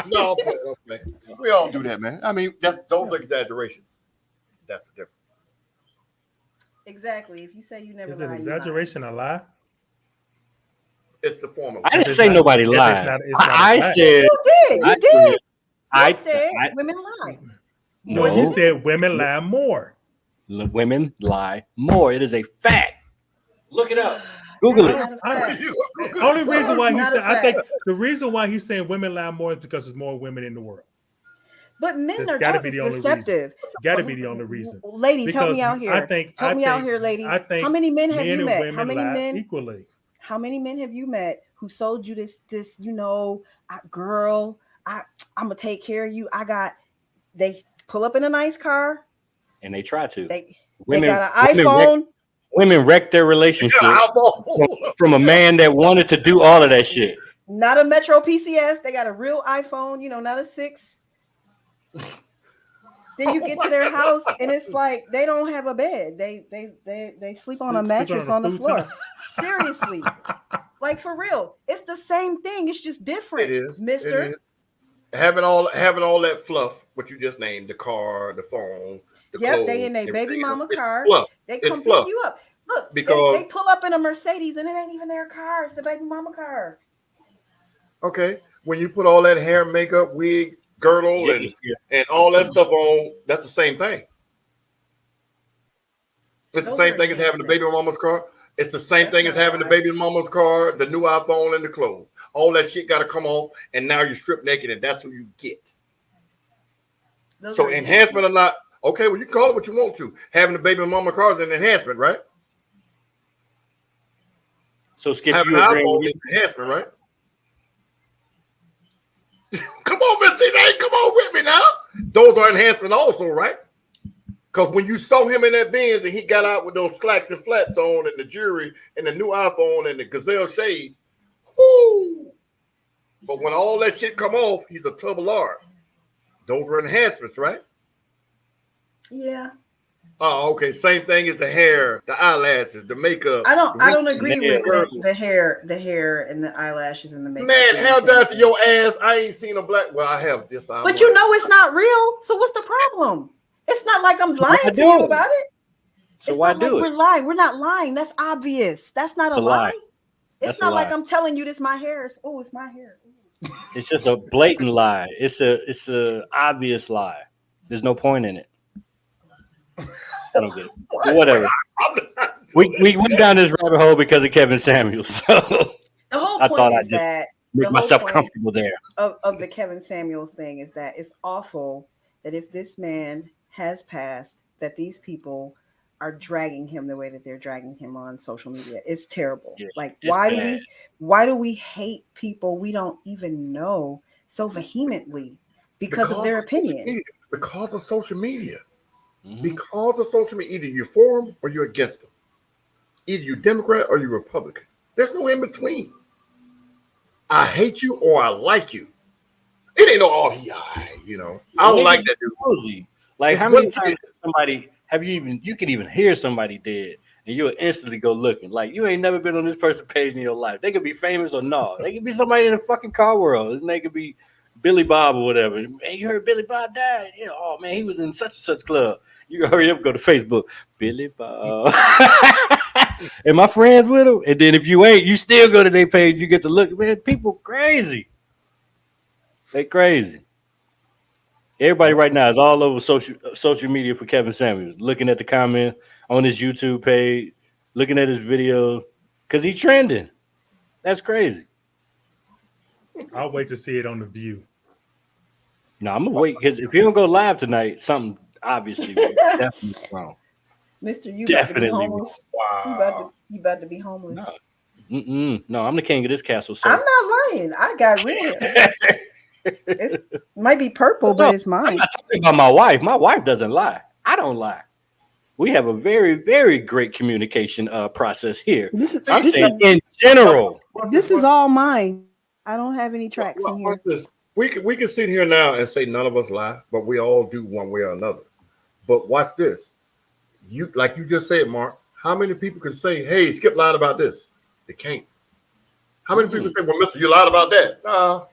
No, okay. We all do that, man. I mean, those are exaggerations. That's the difference. Exactly. If you say you never lied, is an exaggeration a lie? It's a form of. I didn't say nobody lied. I said you did. I said women lie. No, you said women lie more. Women lie more. It is a fact. Look it up. Google it. Only reason why he said, I think the reason why he's saying women lie more is because there's more women in the world. But men are just deceptive. Got to be the only reason. Ladies, help me out here. Help me out here, ladies. How many men have you met? How many men equally? How many men have you met who sold you this? Girl, I'm gonna take care of you. They pull up in a nice car, and they try to. They got an iPhone. Women wreck their relationship from a man that wanted to do all of that shit. Not a Metro PCS. They got a real iPhone. Not a 6. Then you get to their house and it's like they don't have a bed. They sleep on a mattress on the floor. Seriously. Like for real. It's the same thing. It's just different. It is, mister. It is. Having all that fluff, what you just named, the car, the phone, the clothes, they in their baby mama car. Fluff. They come pick you up. Look, because they pull up in a Mercedes and it ain't even their car. It's the baby mama car. Okay. When you put all that hair, makeup, wig, girdle, and all that stuff on, that's the same thing. It's the same thing as having the baby mama's car. It's the same thing as having the baby mama's car, the new iPhone, and the clothes. All that shit got to come off, and now you're stripped naked, and that's who you get. So enhancement or not, okay, well, you can call it what you want to. Having the baby mama car is an enhancement, right? So Skip, having you an agree iPhone with is an enhancement, right? Come on, Miss TJ, come on with me now. Those are enhancement also, right? Because when you saw him in that Benz and he got out with those slacks and flats on and the jewelry and the new iPhone and the Gazelle shades, whoo! But when all that shit come off, he's a tub of lard. Those are enhancements, right? Yeah. Oh, okay. Same thing as the hair, the eyelashes, the makeup. I don't agree with the hair and the eyelashes and the makeup. Man, hell down to your ass. I ain't seen a black. Well, I have this. But you know it's not real. So what's the problem? It's not like I'm lying to you about it. So why do it? We're lying. We're not lying. That's obvious. That's not a lie. It's not like I'm telling you this my hair. It's my hair. It's just a blatant lie. It's a obvious lie. There's no point in it. I don't get it. But whatever. We went down this rabbit hole because of Kevin Samuels. So the whole point I thought I'd just make myself comfortable there. Of the Kevin Samuels thing is that it's awful that if this man has passed, that these people are dragging him the way that they're dragging him on social media. It's terrible. Yeah, like why do we hate people we don't even know so vehemently because of their opinion? Because of social media. Mm-hmm. Because of social media, either you're for them or you're against them. Either you're Democrat or you're Republican. There's no in between. I hate you or I like you. It ain't no I don't like that dude. Like how many times somebody you can even hear somebody dead and you'll instantly go looking. Like you ain't never been on this person's page in your life. They could be famous or no. They could be somebody in the fucking car world. And they could be Billy Bob or whatever. Man, you heard Billy Bob died. Yeah, oh man, he was in such and such club. You hurry up, go to Facebook. Billy Bob. Am I friends with him? And then if you ain't, you still go to their page, you get to look. Man, people crazy. They crazy. Everybody right now is all over social media for Kevin Samuels, looking at the comment on his YouTube page, looking at his videos, because he's trending. That's crazy. I'll wait to see it on The View. No, I'm gonna wait because if you don't go live tonight, something obviously definitely wrong. Mister, you definitely about to be homeless. Wow. You about to be homeless. No, I'm the king of this castle. Sir. I'm not lying. I got real. It might be purple, but it's mine. I'm not talking about my wife. My wife doesn't lie. I don't lie. We have a very, very great communication process here. I'm saying in general. This is all mine. I don't have any tracks in here. We can sit here now and say none of us lie, but we all do one way or another. But watch this. You like you just said, Mark. How many people can say, "Hey, Skip lied about this"? They can't. How many people say, "Well, Mister, you lied about that"?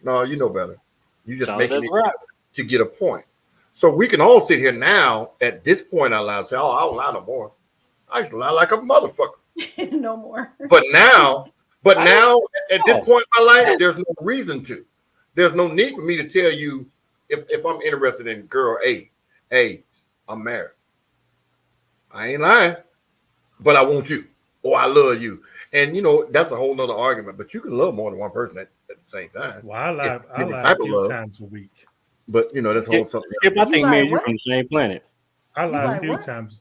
No, you know better. You just making it right to get a point. So we can all sit here now at this point out loud and say, "Oh, I don't lie no more. I used to lie like a motherfucker." No more. But now at this point in my life, there's no reason to. There's no need for me to tell you if I'm interested in girl A, hey, I'm married. I ain't lying, but I want you or I love you. And that's a whole nother argument. But you can love more than one person at the same time. Well, I lie a few times a week. But that's a whole something. I think me and you from the same planet. I lie a few times.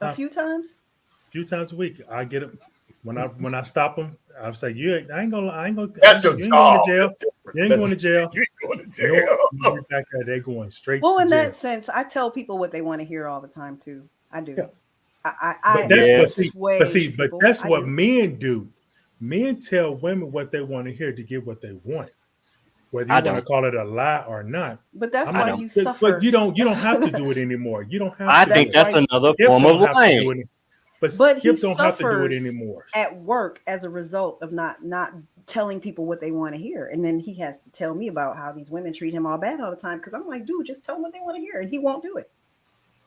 A few times? A few times a week. I get it when I stop them. I say, I ain't gonna. That's your job. You ain't going to jail. You ain't going to jail. They're going straight. Well, to in jail. that sense, I tell people what they want to hear all the time too. I do. Yeah. But that's what men do. Men tell women what they want to hear to get what they want. whether you want to call it a lie or not. But that's why you suffer. But you don't have to do it anymore. You don't have. I to think that's another Skip form of don't have to do lying. it. But he Skip don't have to do it suffers anymore. at work as a result of not telling people what they want to hear, and then he has to tell me about how these women treat him all bad all the time. Because I'm like, dude, just tell them what they want to hear, and he won't do it.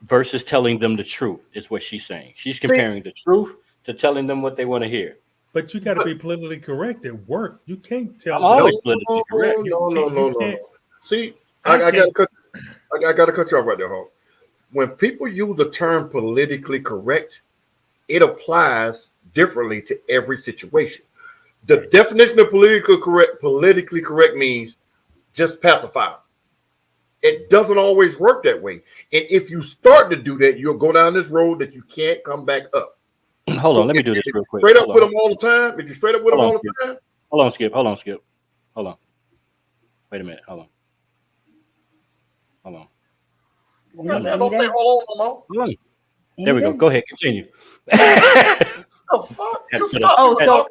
Versus telling them the truth is what she's saying. She's comparing the truth to telling them what they want to hear. But you got to be politically correct at work. You can't tell. I'm always politically correct. No. See, I got to cut you off right there, Hulk. When people use the term politically correct, it applies differently to every situation. The definition of politically correct means just pacify. It doesn't always work that way. And if you start to do that, you'll go down this road that you can't come back up. Hold on, let me do this real quick. Straight up with them all the time. If you're straight up with them all the time. Hold on, Skip. Hold on. Wait a minute. Hold on. Don't say hold on. There we go. Go ahead. Continue. The fuck?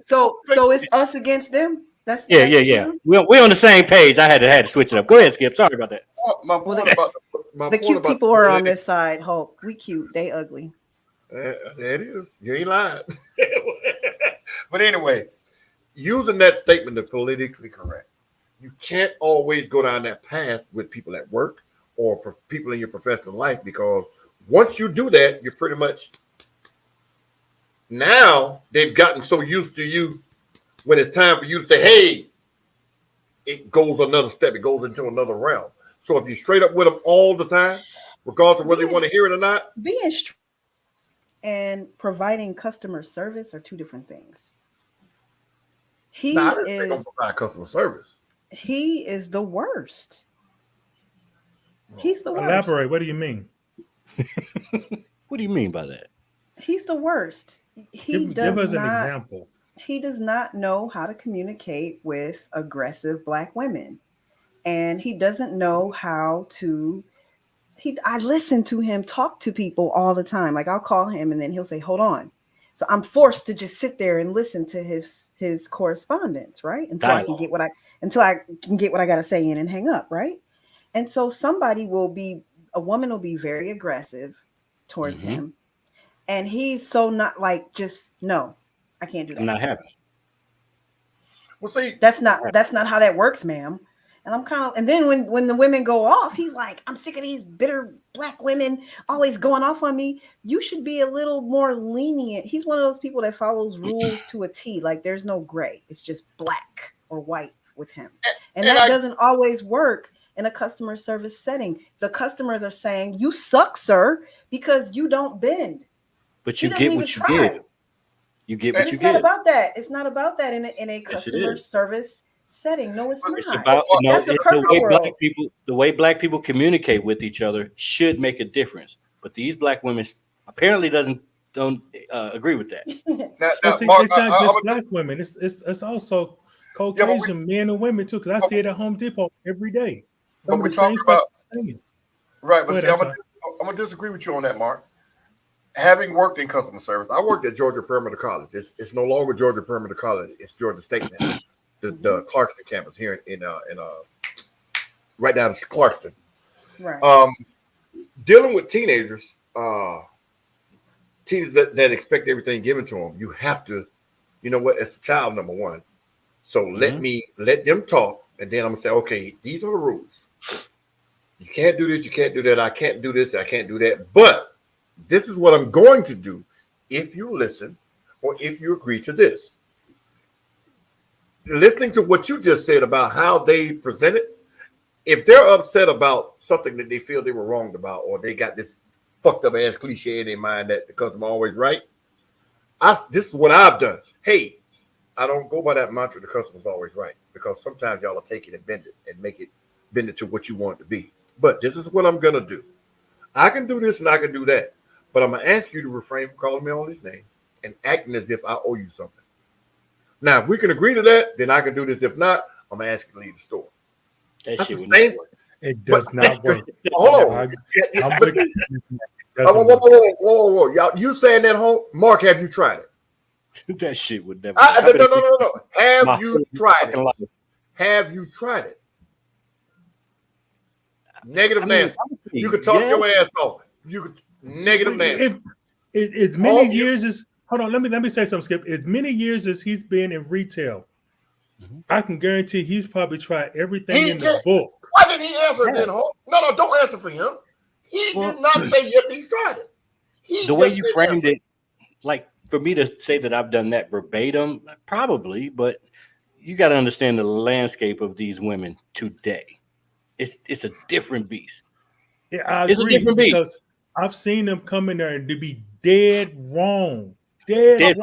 So it's us against them? That's yeah. We're on the same page. I had to switch it up. Go ahead, Skip. Sorry about that. The cute people are on this side. Hope we cute. They ugly. There it is. You ain't lying. But anyway, using that statement of politically correct, you can't always go down that path with people at work or people in your professional life, because once you do that, you're pretty much, now they've gotten so used to you, when it's time for you to say, hey, it goes another step. It goes into another realm. So if you're straight up with them all the time, regardless of whether they want to hear it or not. Being straight and providing customer service are two different things. I didn't say provide customer service. He is the worst. He's the worst. Elaborate. What do you mean? What do you mean by that? He's the worst. Give us an example. He does not know how to communicate with aggressive Black women. And he doesn't know how to. I listen to him talk to people all the time. Like, I'll call him and then he'll say, hold on. So I'm forced to just sit there and listen to his correspondence, right? Until I can get what I got to say in and hang up, right? And so a woman will be very aggressive towards him. And he's so not like, just, no, I can't do that. I'm not happy. Well, see, that's not how that works, ma'am. And I'm kind of, and then when the women go off, he's like, I'm sick of these bitter Black women always going off on me. You should be a little more lenient. He's one of those people that follows rules to a T. Like, there's no gray. It's just black or white with him. And that doesn't always work in a customer service setting. The customers are saying, you suck, sir, because you don't bend. But you get what you get. You get what you get. It's not about that. It's not about that in a customer service setting. No, it's not. It's about the way Black people communicate with each other should make a difference. But these Black women apparently don't agree with that. It's not just Black women. It's also Caucasian men and women too. Because I see it at Home Depot every day. But we're talking about right. But see, I'm gonna disagree with you on that, Mark. Having worked in customer service, I worked at Georgia Perimeter College. It's no longer Georgia Perimeter College. It's Georgia State now. The Clarkston campus here in right down in Clarkston. Right. Dealing with teenagers, teens that expect everything given to them, you have to, you know what? It's a child, number one. So let them talk, and then I'm gonna say, okay, these are the rules. You can't do this. You can't do that. I can't do this. I can't do that. But this is what I'm going to do if you listen or if you agree to this. Listening to what you just said about how they present it, if they're upset about something that they feel they were wronged about, or they got this fucked up ass cliche in their mind that the customer always right, this is what I've done. Hey, I don't go by that mantra, the customer's always right, because sometimes y'all will take it and bend it to what you want it to be. But this is what I'm going to do. I can do this and I can do that. But I'm going to ask you to refrain from calling me all these names and acting as if I owe you something. Now, if we can agree to that, then I can do this. If not, I'm going to ask you to leave the store. That's the same. It does not work. Hold on. Whoa. Y'all, you saying that, home? Mark, have you tried it? That shit would never. No. Have you tried it? Have you tried it? Negative Nancy. You could talk your ass off. You could negative Nancy. As many years as hold on, let me say something, Skip. As many years as he's been in retail, I can guarantee he's probably tried everything in the book. Why did he answer then? No, don't answer for him. He did not say yes, he's tried it. The way you framed it, like for me to say that I've done that verbatim, probably, but you got to understand the landscape of these women today. It's a different beast. Yeah, I agree, it's a different beast. Because I've seen them come in there and to be dead wrong, and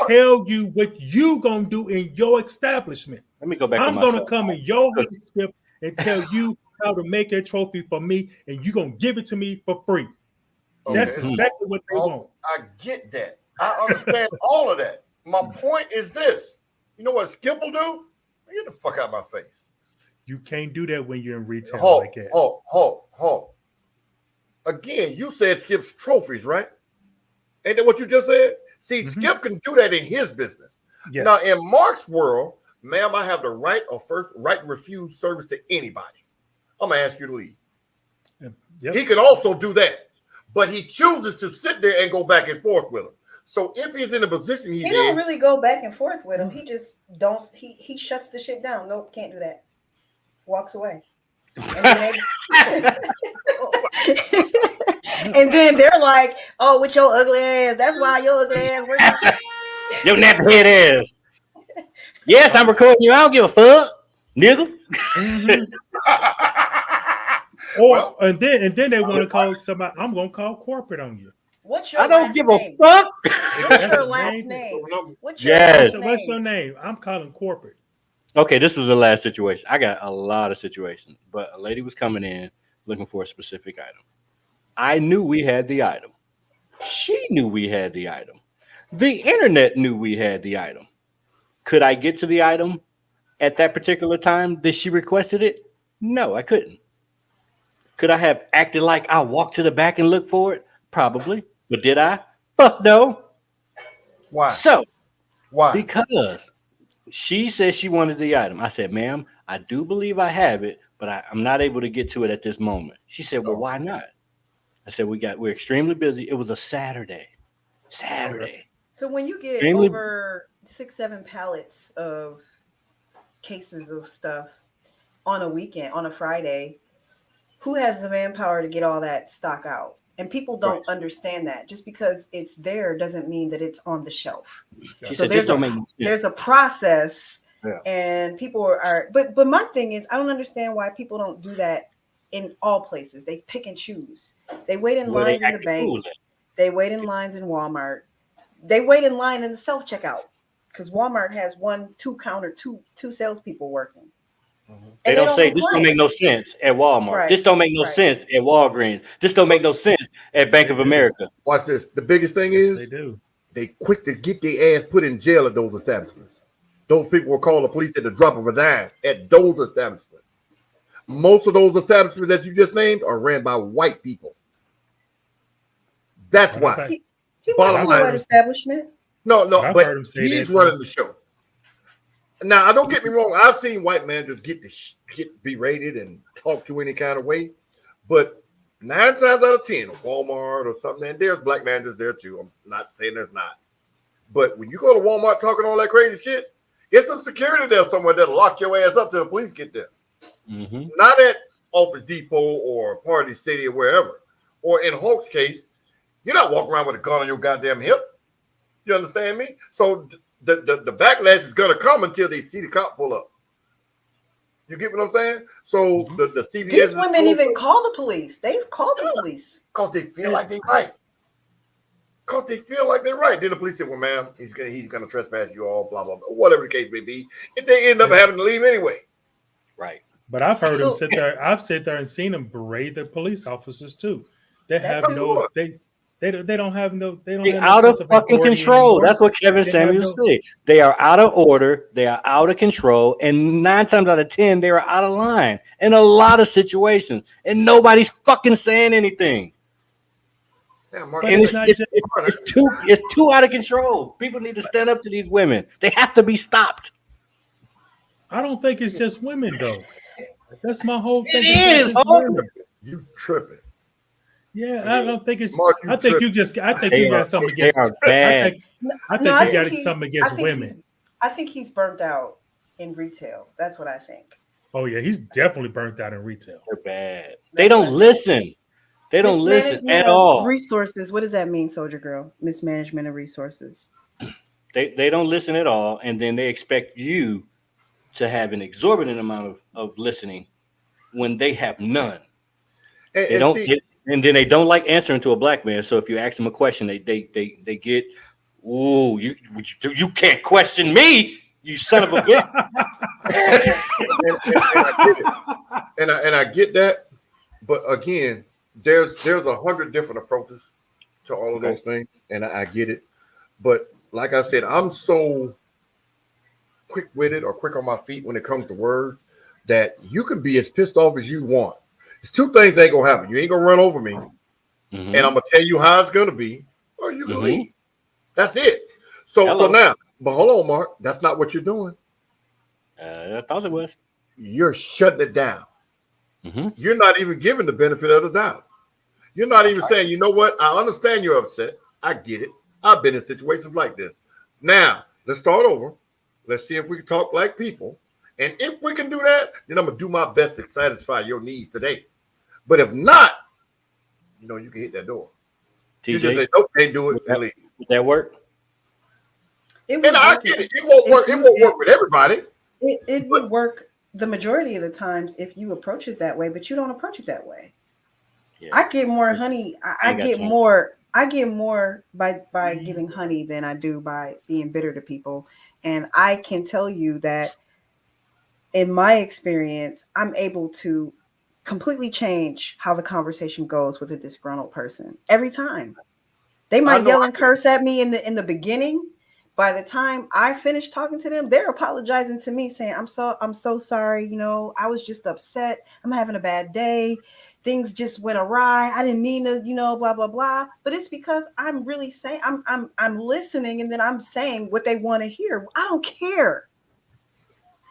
tell you what you gonna do in your establishment. Let me go back. I'm gonna come in your Skip and tell you how to make a trophy for me, and you're gonna give it to me for free. Okay. That's exactly what they want. I get that. I understand all of that. My point is this. You know what Skip will do? Get the fuck out of my face. You can't do that when you're in retail like that. Halt. Again, you said Skip's trophies, right? Ain't that what you just said? See, Skip can do that in his business. Yes. Now, in Mark's world, ma'am, I have the right to refuse service to anybody. I'm going to ask you to leave. Yep. He can also do that, but he chooses to sit there and go back and forth with him. So if he's in a position he don't really go back and forth with him. He just he shuts the shit down. Nope, can't do that. Walks away. And then they're like, "Oh, with your ugly ass. That's why your ugly ass works." Your nappy head ass. Yes, I'm recording you. I don't give a fuck, nigga. And then they want to call somebody. I'm gonna call corporate on you. What's your? I don't give a fuck. What's your last name? What's your name? I'm calling corporate. Okay, this was the last situation. I got a lot of situations, but a lady was coming in looking for a specific item. I knew we had the item. She knew we had the item. The internet knew we had the item. Could I get to the item at that particular time that she requested it? No, I couldn't. Could I have acted like I walked to the back and looked for it? Probably. But did I? Fuck no. Why? Why? Because she said she wanted the item. I said, ma'am, I do believe I have it, but I'm not able to get to it at this moment. She said, well, why not? I said, we're extremely busy. It was a Saturday. So when you get over 6-7 pallets of cases of stuff on a weekend, on a Friday, who has the manpower to get all that stock out? And people don't understand that. Just because it's there doesn't mean that it's on the shelf. She said, there's a process, and people are. But my thing is, I don't understand why people don't do that in all places. They pick and choose. They wait in lines in the bank. They wait in lines in Walmart. They wait in line in the self checkout because Walmart has 2 salespeople working. They don't say this don't make no sense at Walmart. Right. This don't make no sense at Walgreens. This don't make no sense at Bank of America. Watch this. The biggest thing is they quick to get their ass put in jail at those establishments. Those people will call the police at the drop of a dime at those establishments. Most of those establishments that you just named are ran by white people. That's why. He was a white establishment. No, but he's running the show. Now, don't get me wrong. I've seen white managers get berated and talk to any kind of way, but 9 times out of 10, Walmart or something, and there's black managers there too. I'm not saying there's not, but when you go to Walmart talking all that crazy shit, get some security there somewhere that'll lock your ass up till the police get there. Mm-hmm. Not at Office Depot or Party City or wherever. Or in Hulk's case, you're not walking around with a gun on your goddamn hip. You understand me? So the backlash is gonna come until they see the cop pull up. You get what I'm saying? So the CVS these women even call the police. They've called the police because they feel like they're right. Then the police say, "Well, ma'am, he's gonna trespass you all, blah blah blah, whatever the case may be." And they end up having to leave anyway. Right. But I've heard them sit there. I've sat there and seen them berate the police officers too. They have no. They don't have no. They don't. They're out of fucking control. Anymore. That's what Kevin Samuels said. They are out of order. They are out of control. And 9 times out of 10, they are out of line in a lot of situations. And nobody's fucking saying anything. Yeah, and it's too out of control. People need to stand up to these women. They have to be stopped. I don't think it's just women though. That's my whole thing. It is. You tripping. Yeah, I don't think it's. Mark, I think you got something They against. are bad. I think No, you got something against women. I think he's burnt out in retail. That's what I think. Oh yeah, he's definitely burnt out in retail. They're bad. They don't listen. They don't listen at all. Resources. What does that mean, Soldier Girl? Mismanagement of resources. They don't listen at all, and then they expect you to have an exorbitant amount of listening when they have none. They don't, and then they don't like answering to a black man. So if you ask them a question, they get, ooh, you can't question me, you son of a bitch. and I get that, but again, there's 100 different approaches to all of those things, and I get it. But like I said, I'm so quick-witted or quick on my feet when it comes to words that you can be as pissed off as you want. There's two things ain't gonna happen. You ain't gonna run over me, and I'm gonna tell you how it's gonna be, or you can leave. That's it. So now, but hold on, Mark. That's not what you're doing. I thought it was. You're shutting it down. You're not even giving the benefit of the doubt. You're not even saying, you know what? I understand you're upset. I get it. I've been in situations like this. Now, let's start over. Let's see if we can talk like people. And if we can do that, then I'm going to do my best to satisfy your needs today. But if not, you know, you can hit that door. TJ, you just say, nope, can't do it. Would that work? And I get it. It won't work. It won't work with everybody. It would work the majority of the times if you approach it that way, but you don't approach it that way. Yeah. I get more honey. I get more by giving honey than I do by being bitter to people. And I can tell you that in my experience, I'm able to completely change how the conversation goes with a disgruntled person every time. They might yell and curse at me in the beginning. By the time I finish talking to them, they're apologizing to me, saying, I'm so sorry. You know, I was just upset. I'm having a bad day. Things just went awry. I didn't mean to, you know, blah, blah, blah. But it's because I'm really saying, I'm listening, and then I'm saying what they want to hear. I don't care.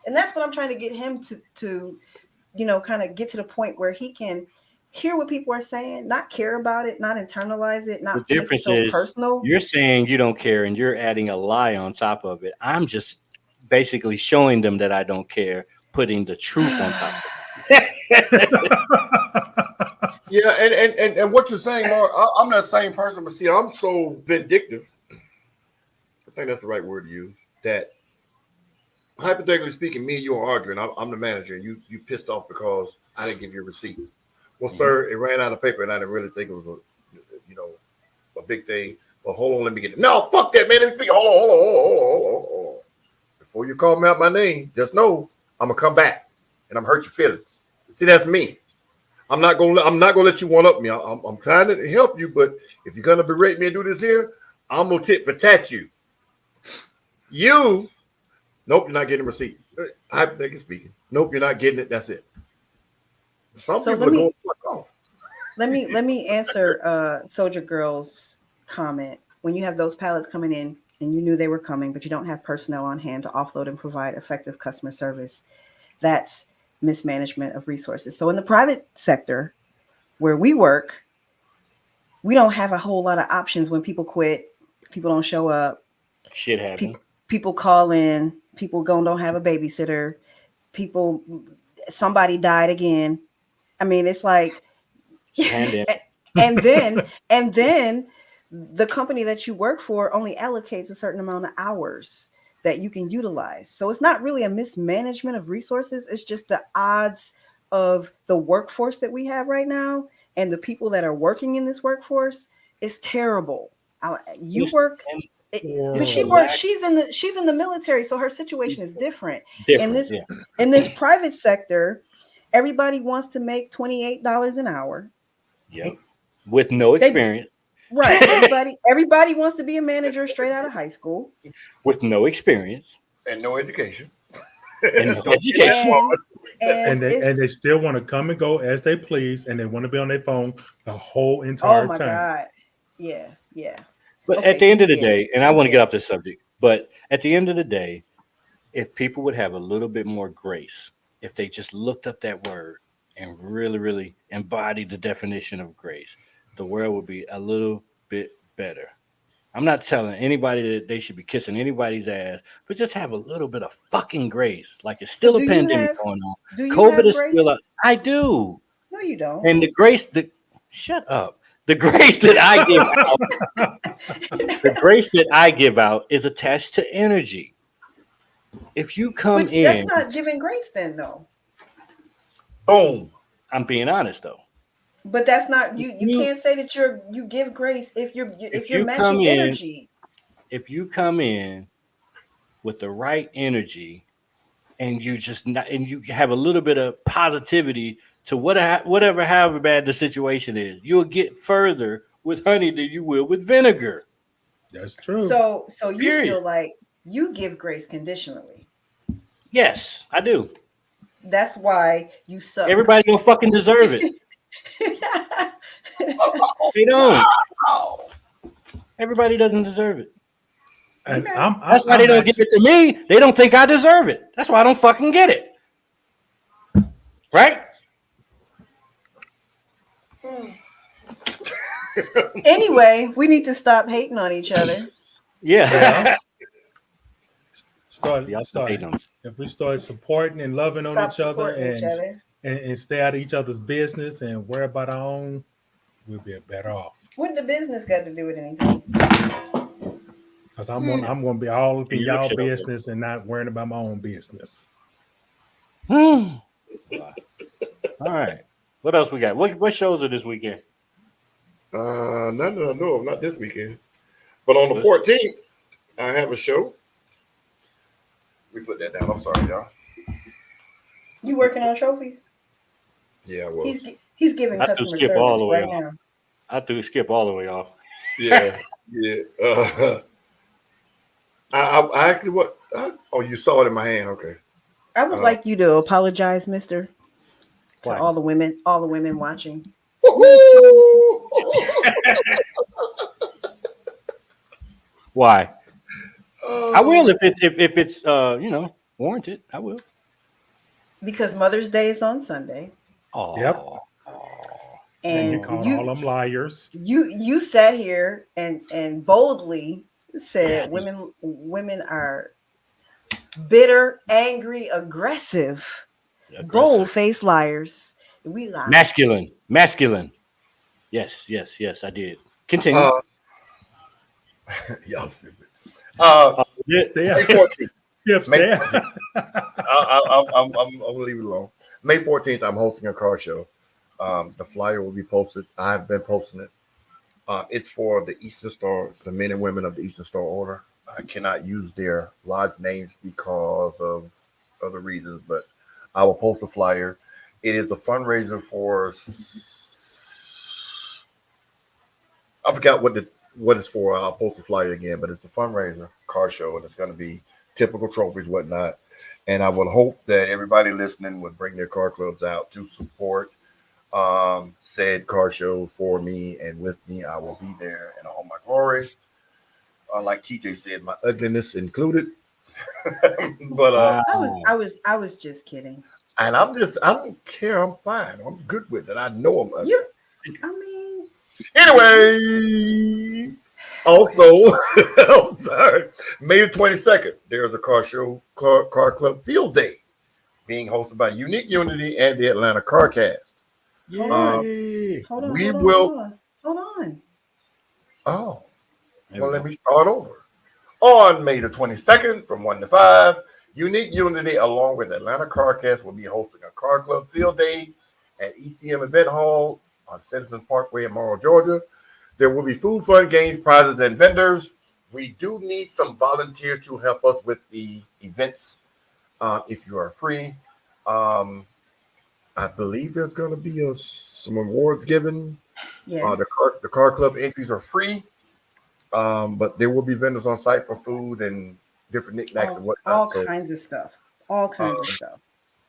And that's what I'm trying to get him to, you know, kind of get to the point where he can hear what people are saying, not care about it, not internalize it, not take it so personal. You're saying you don't care, and you're adding a lie on top of it. I'm just basically showing them that I don't care, putting the truth on top of it. Yeah, and what you're saying, Mark, I'm that same person, but see, I'm so vindictive. I think that's the right word to use. That hypothetically speaking, me and you are arguing. I'm the manager, and you pissed off because I didn't give you a receipt. Well, sir, it ran out of paper, and I didn't really think it was a big thing. Well, hold on, let me get it. No, fuck that, man. Let me figure. Hold on. Before you call me out my name, just know I'm gonna come back, and I'm hurt your feelings. See, that's me. I'm not gonna let you one up me. I'm trying to help you, but if you're gonna berate me and do this here, I'm gonna tit for tat you. Nope, you're not getting a receipt. Hypothetically speaking, nope, you're not getting it. That's it. Some people are going fuck off. Let me answer Soldier Girl's comment. When you have those pallets coming in and you knew they were coming, but you don't have personnel on hand to offload and provide effective customer service, that's mismanagement of resources. So in the private sector where we work, we don't have a whole lot of options when people quit, people don't show up, shit happens. People call in, people don't have a babysitter, somebody died again. I mean, it's like, and then the company that you work for only allocates a certain amount of hours that you can utilize. So it's not really a mismanagement of resources. It's just the odds of the workforce that we have right now and the people that are working in this workforce is terrible. You work, but she works. She's in the military, so her situation is different. In this private sector, everybody wants to make $28 an hour. Yep. With no experience. Right. Everybody wants to be a manager straight out of high school. With no experience. And no education. And they still want to come and go as they please, and they want to be on their phone the whole entire time. Oh my God. Yeah. But at the end of the day, and I want to get off this subject, but at the end of the day, if people would have a little bit more grace if they just looked up that word and really, really embodied the definition of grace, the world would be a little bit better. I'm not telling anybody that they should be kissing anybody's ass, but just have a little bit of fucking grace. Like it's still But a pandemic going on. do you COVID have is grace? still up. I do. No, you don't. And the grace that shut up. The grace that I give out, the grace that I give out is attached to energy. If you come But in, that's not giving grace then, though. Boom. I'm being honest though. But that's not you. You can't say that you give grace if you're matching energy. If you come in with the right energy and you just not, and you have a little bit of positivity to whatever however bad the situation is, you'll get further with honey than you will with vinegar. That's true. So you Period. feel like you give grace conditionally. Yes, I do. That's why you suck. Everybody don't fucking deserve it. They don't. Everybody doesn't deserve it. And Okay. That's why they don't give it to me. They don't think I deserve it. That's why I don't fucking get it. Right? Anyway, we need to stop hating on each other. Yeah. Start hating on. if we start supporting and loving on Stop each other supporting each other. and stay out of each other's business and worry about our own, we'll be better off. What the business got to do with anything? Because I'm gonna be all up in You y'all should. business and not worrying about my own business. All right. What else we got? What shows are this weekend? None that I know of, not this weekend. But on the 14th, I have a show. We put that down. I'm sorry, y'all. You working on trophies? Yeah, I was. He's giving I do customer skip all service the way right off. now. I threw skip all the way off. Yeah, yeah. I actually what? Oh, you saw it in my hand. Okay. I would like you to apologize, Mister, to Why? all the women watching. Why? I will if it's warranted. I will. Because Mother's Day is on Sunday. Oh. Yep. And you And called all them liars. you sat here and boldly said women are bitter, angry, aggressive. Bold-faced liars. We lie. Masculine. Yes, I did. Continue. Y'all stupid. Yeah. May 14th. Yep, May stay 14th. I'm gonna leave it alone. May 14th, I'm hosting a car show. The flyer will be posted. I've been posting it. It's for the Eastern Star, the men and women of the Eastern Star Order. I cannot use their lodge names because of other reasons, but I will post a flyer. It is a fundraiser for. I forgot what it's for. I'll post the flyer again, but it's a fundraiser car show, and it's going to be typical trophies, whatnot. And I would hope that everybody listening would bring their car clubs out to support said car show for me and with me. I will be there in all my glory. Like TJ said, my ugliness included. But I was just kidding. And I don't care. I'm fine. I'm good with it. I know I'm ugly. Anyway, also, I'm sorry. May the 22nd, there's a car club field day being hosted by Unique Unity and the Atlanta Car Cast. Hold on. Hold on. Oh, well, let me start over. On May the 22nd, from 1 to 5, Unique Unity, along with Atlanta Car Cast, will be hosting a car club field day at ECM Event Hall on Citizens Parkway in Morrow, Georgia. There will be food, fun, games, prizes, and vendors. We do need some volunteers to help us with the events if you are free. I believe there's going to be some awards given. Yes. The car club entries are free, but there will be vendors on site for food and different knickknacks and whatnot. All kinds of stuff. All kinds of stuff.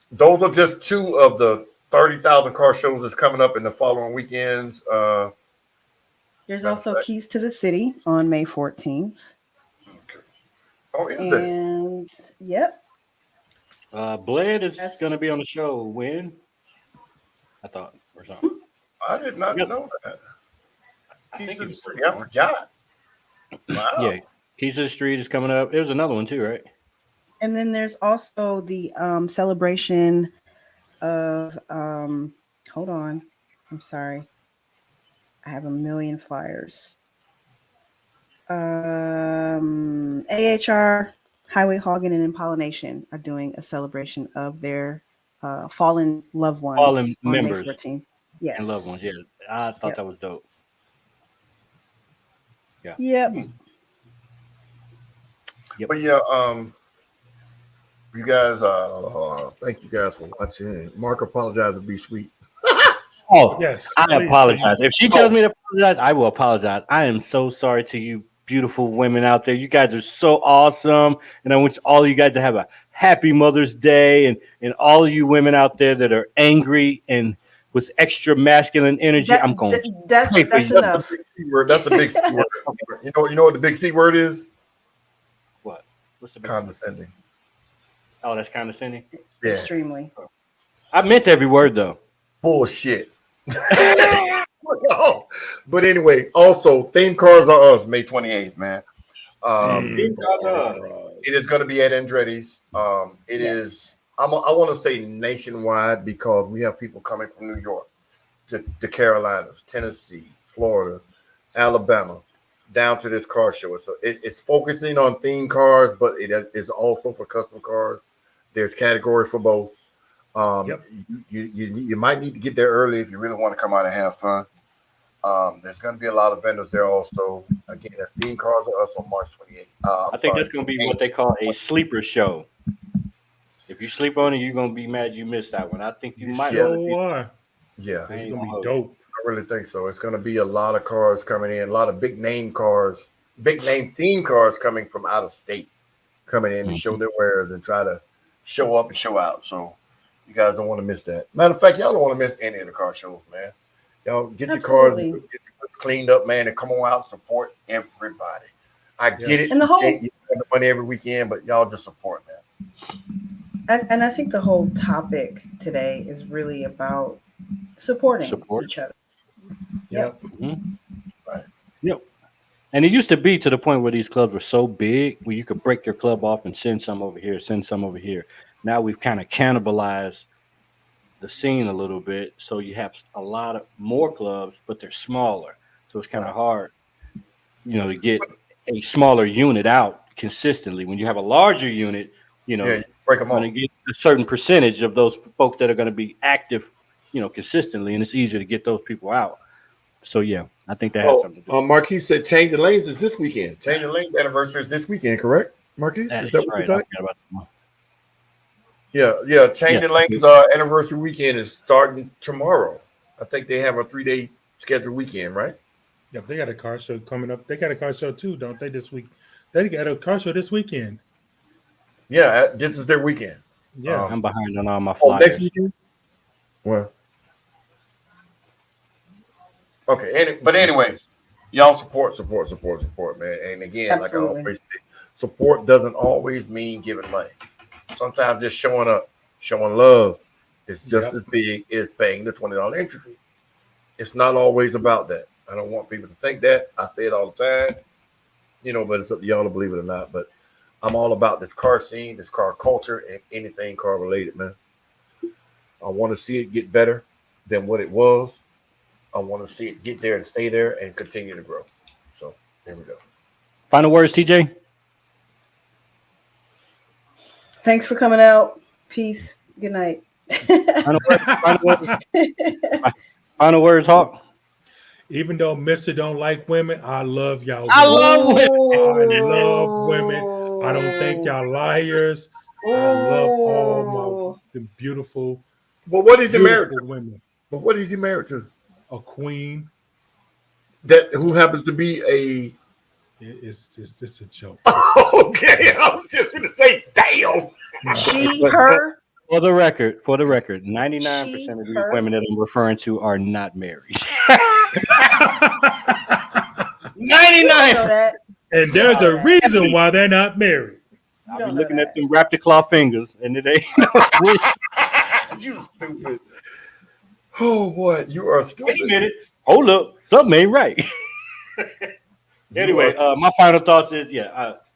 Those are just two of the 30,000 car shows that's coming up in the following weekends. There's also Keys to the City on May 14th. Okay. Oh, is it? And yep. Bled is going to be on the show when? I thought, or something. I did not know that. I think it's I forgot. Wow. Yeah, Keys of the Street is coming up. There's another one too, right? And then there's also the celebration of hold on. I'm sorry. I have a million flyers. AHR, Highway Hogging, and Impollination are doing a celebration of their fallen loved ones Fallen on members May 14th. Yes. and loved ones. Yeah, I thought that was dope. Yeah. Yep. But yeah, you guys, thank you guys for watching. Mark apologized to be sweet. Oh, Yes, I please, apologize. please. If she tells me to apologize, I will apologize. I am so sorry to you, beautiful women out there. You guys are so awesome. And I want all of you guys to have a happy Mother's Day. And all of you women out there that are angry and with extra masculine energy, I'm going to pray for you. Enough. That's the big C word. You know what the big C word is? What? What's the big Condescending. Oh, that's condescending? Yeah. Extremely. I meant every word, though. Bullshit. But anyway, also Theme Cars Are Us, May 28th, man. It is going to be at Andretti's. It is. I want to say nationwide because we have people coming from New York, the Carolinas, Tennessee, Florida, Alabama, down to this car show. So it's focusing on theme cars, but it is also for custom cars. There's categories for both. You might need to get there early if you really want to come out and have fun. There's going to be a lot of vendors there also. Again, that's Theme Cars Are Us on March 28th. I think that's going to be what they call a sleeper show. If you sleep on it, you're going to be mad you missed that one. I think you might. Yeah, it's going to be dope. I really think so. It's going to be a lot of cars coming in, a lot of big name cars, big name theme cars coming from out of state, coming in to show their wares and try to show up and show out. So you guys don't want to miss that. Matter of fact, y'all don't want to miss any of the car shows, man. Y'all get your cars cleaned up, man, and come on out and support everybody. I get it. And the whole you spend the money every weekend, but y'all just support that. And I think the whole topic today is really about supporting each other. Yep. Mm-hmm. Right. Yep. And it used to be to the point where these clubs were so big where you could break your club off and send some over here, send some over here. Now we've kind of cannibalized the scene a little bit. So you have a lot of more clubs, but they're smaller. So it's kind of hard, to get a smaller unit out consistently. When you have a larger unit, you break them off. To get a certain percentage of those folks that are going to be active, consistently, and it's easier to get those people out. So yeah, I think that has something to do. Marquis said Changing Lanes is this weekend. Changing Lanes anniversary is this weekend, correct? Marquis, is that what you're talking about? Yeah. Changing Lanes anniversary weekend is starting tomorrow. I think they have a 3-day scheduled weekend, right? Yeah, they got a car show coming up. They got a car show too, don't they? This week, they got a car show this weekend. Yeah, this is their weekend. Yeah, I'm behind on all my flyers. Next weekend? Well, okay. But anyway, y'all support, man. And again, Absolutely. like I always say, support doesn't always mean giving money. Sometimes just showing up, showing love is just as big as paying the $20 entry fee. It's not always about that. I don't want people to think that. I say it all the time, but it's up to y'all to believe it or not. But I'm all about this car scene, this car culture, and anything car related, man. I want to see it get better than what it was. I want to see it get there and stay there and continue to grow. So there we go. Final words, TJ. Thanks for coming out. Peace. Good night. Final words, Hawk. Even though Mr. don't like women, I love y'all. I love women. I love women. I don't think y'all liars. I love all the beautiful. But what is he married to? Women. But what is he married to? A queen. Who happens to be a. It's a joke. Okay, I was just going to say, damn. Her. For the record, 99% of these women that I'm referring to are not married. 99%. And there's a reason why they're not married. I'll be looking at them wrapped claw fingers, and it ain't. You stupid. Oh, what? You are stupid. Wait a minute. Hold up. Something ain't right. Anyway, my final thoughts is,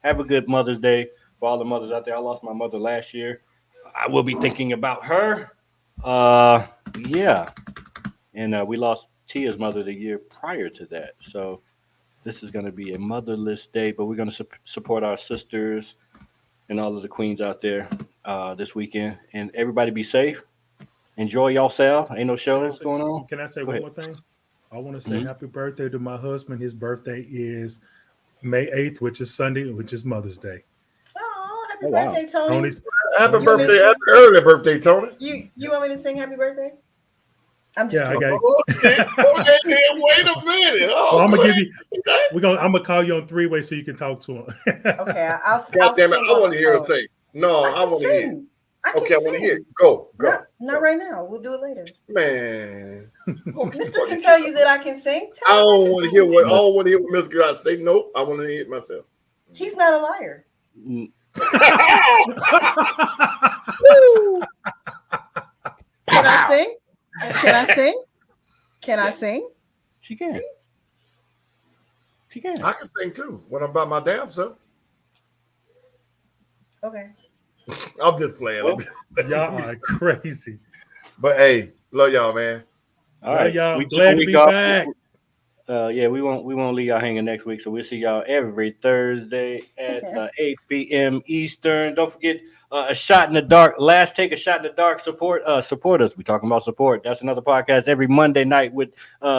have a good Mother's Day for all the mothers out there. I lost my mother last year. I will be thinking about her. And we lost Tia's mother the year prior to that. So this is going to be a motherless day, but we're going to support our sisters and all of the queens out there this weekend. And everybody be safe. Enjoy yourself. Ain't no shows going on. Can I say one more thing? I want to say happy birthday to my husband. His birthday is May 8th, which is Sunday, which is Mother's Day. Oh, happy birthday, Tony. Happy birthday, happy early birthday, Tony. You want me to sing happy birthday? I'm just I got wait a minute. Oh, I'm gonna give you. I'm gonna call you on 3-way so you can talk to him. Okay, I'll God damn it! I want to hear her say. No, I want to hear. Okay, I want to hear it. Go. Not right now. We'll do it later. Man, Mister can tell you that I can sing. I don't want to hear what Mr. God say. Nope, I want to hear it myself. He's not a liar. Can I sing? Can I sing? Can I sing? She can. She can. I can sing too when I'm by my damn self. Okay. I'm just playing. Y'all are crazy. But hey, love y'all, man. All right, y'all. We glad to be back. We won't leave y'all hanging next week. So we'll see y'all every Thursday at 8 p.m. Eastern. Don't forget a shot in the dark. Last take a shot in the dark. Support us. We talking about support. That's another podcast every Monday night with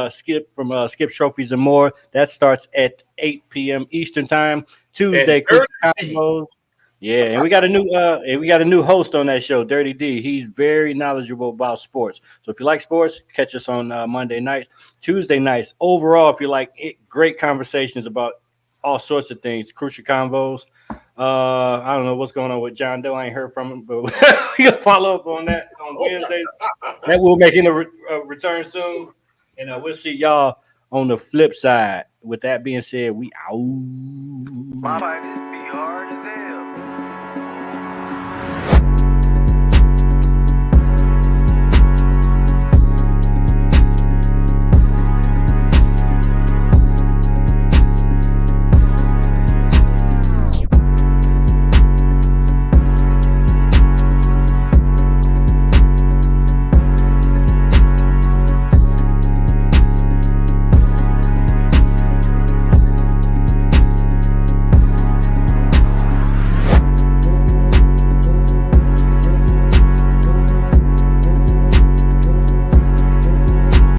Skip from Skip's Trophies and More. That starts at 8 p.m. Eastern time. Tuesday, Combos. Yeah, and we got a new host on that show, Dirty D. He's very knowledgeable about sports. So if you like sports, catch us on Monday nights, Tuesday nights. Overall, if you like great conversations about all sorts of things, Crucial Convos. I don't know what's going on with John Doe. I ain't heard from him, but we'll follow up on that on Wednesday. That will make a return soon, and we'll see y'all on the flip side. With that being said, we out. My life is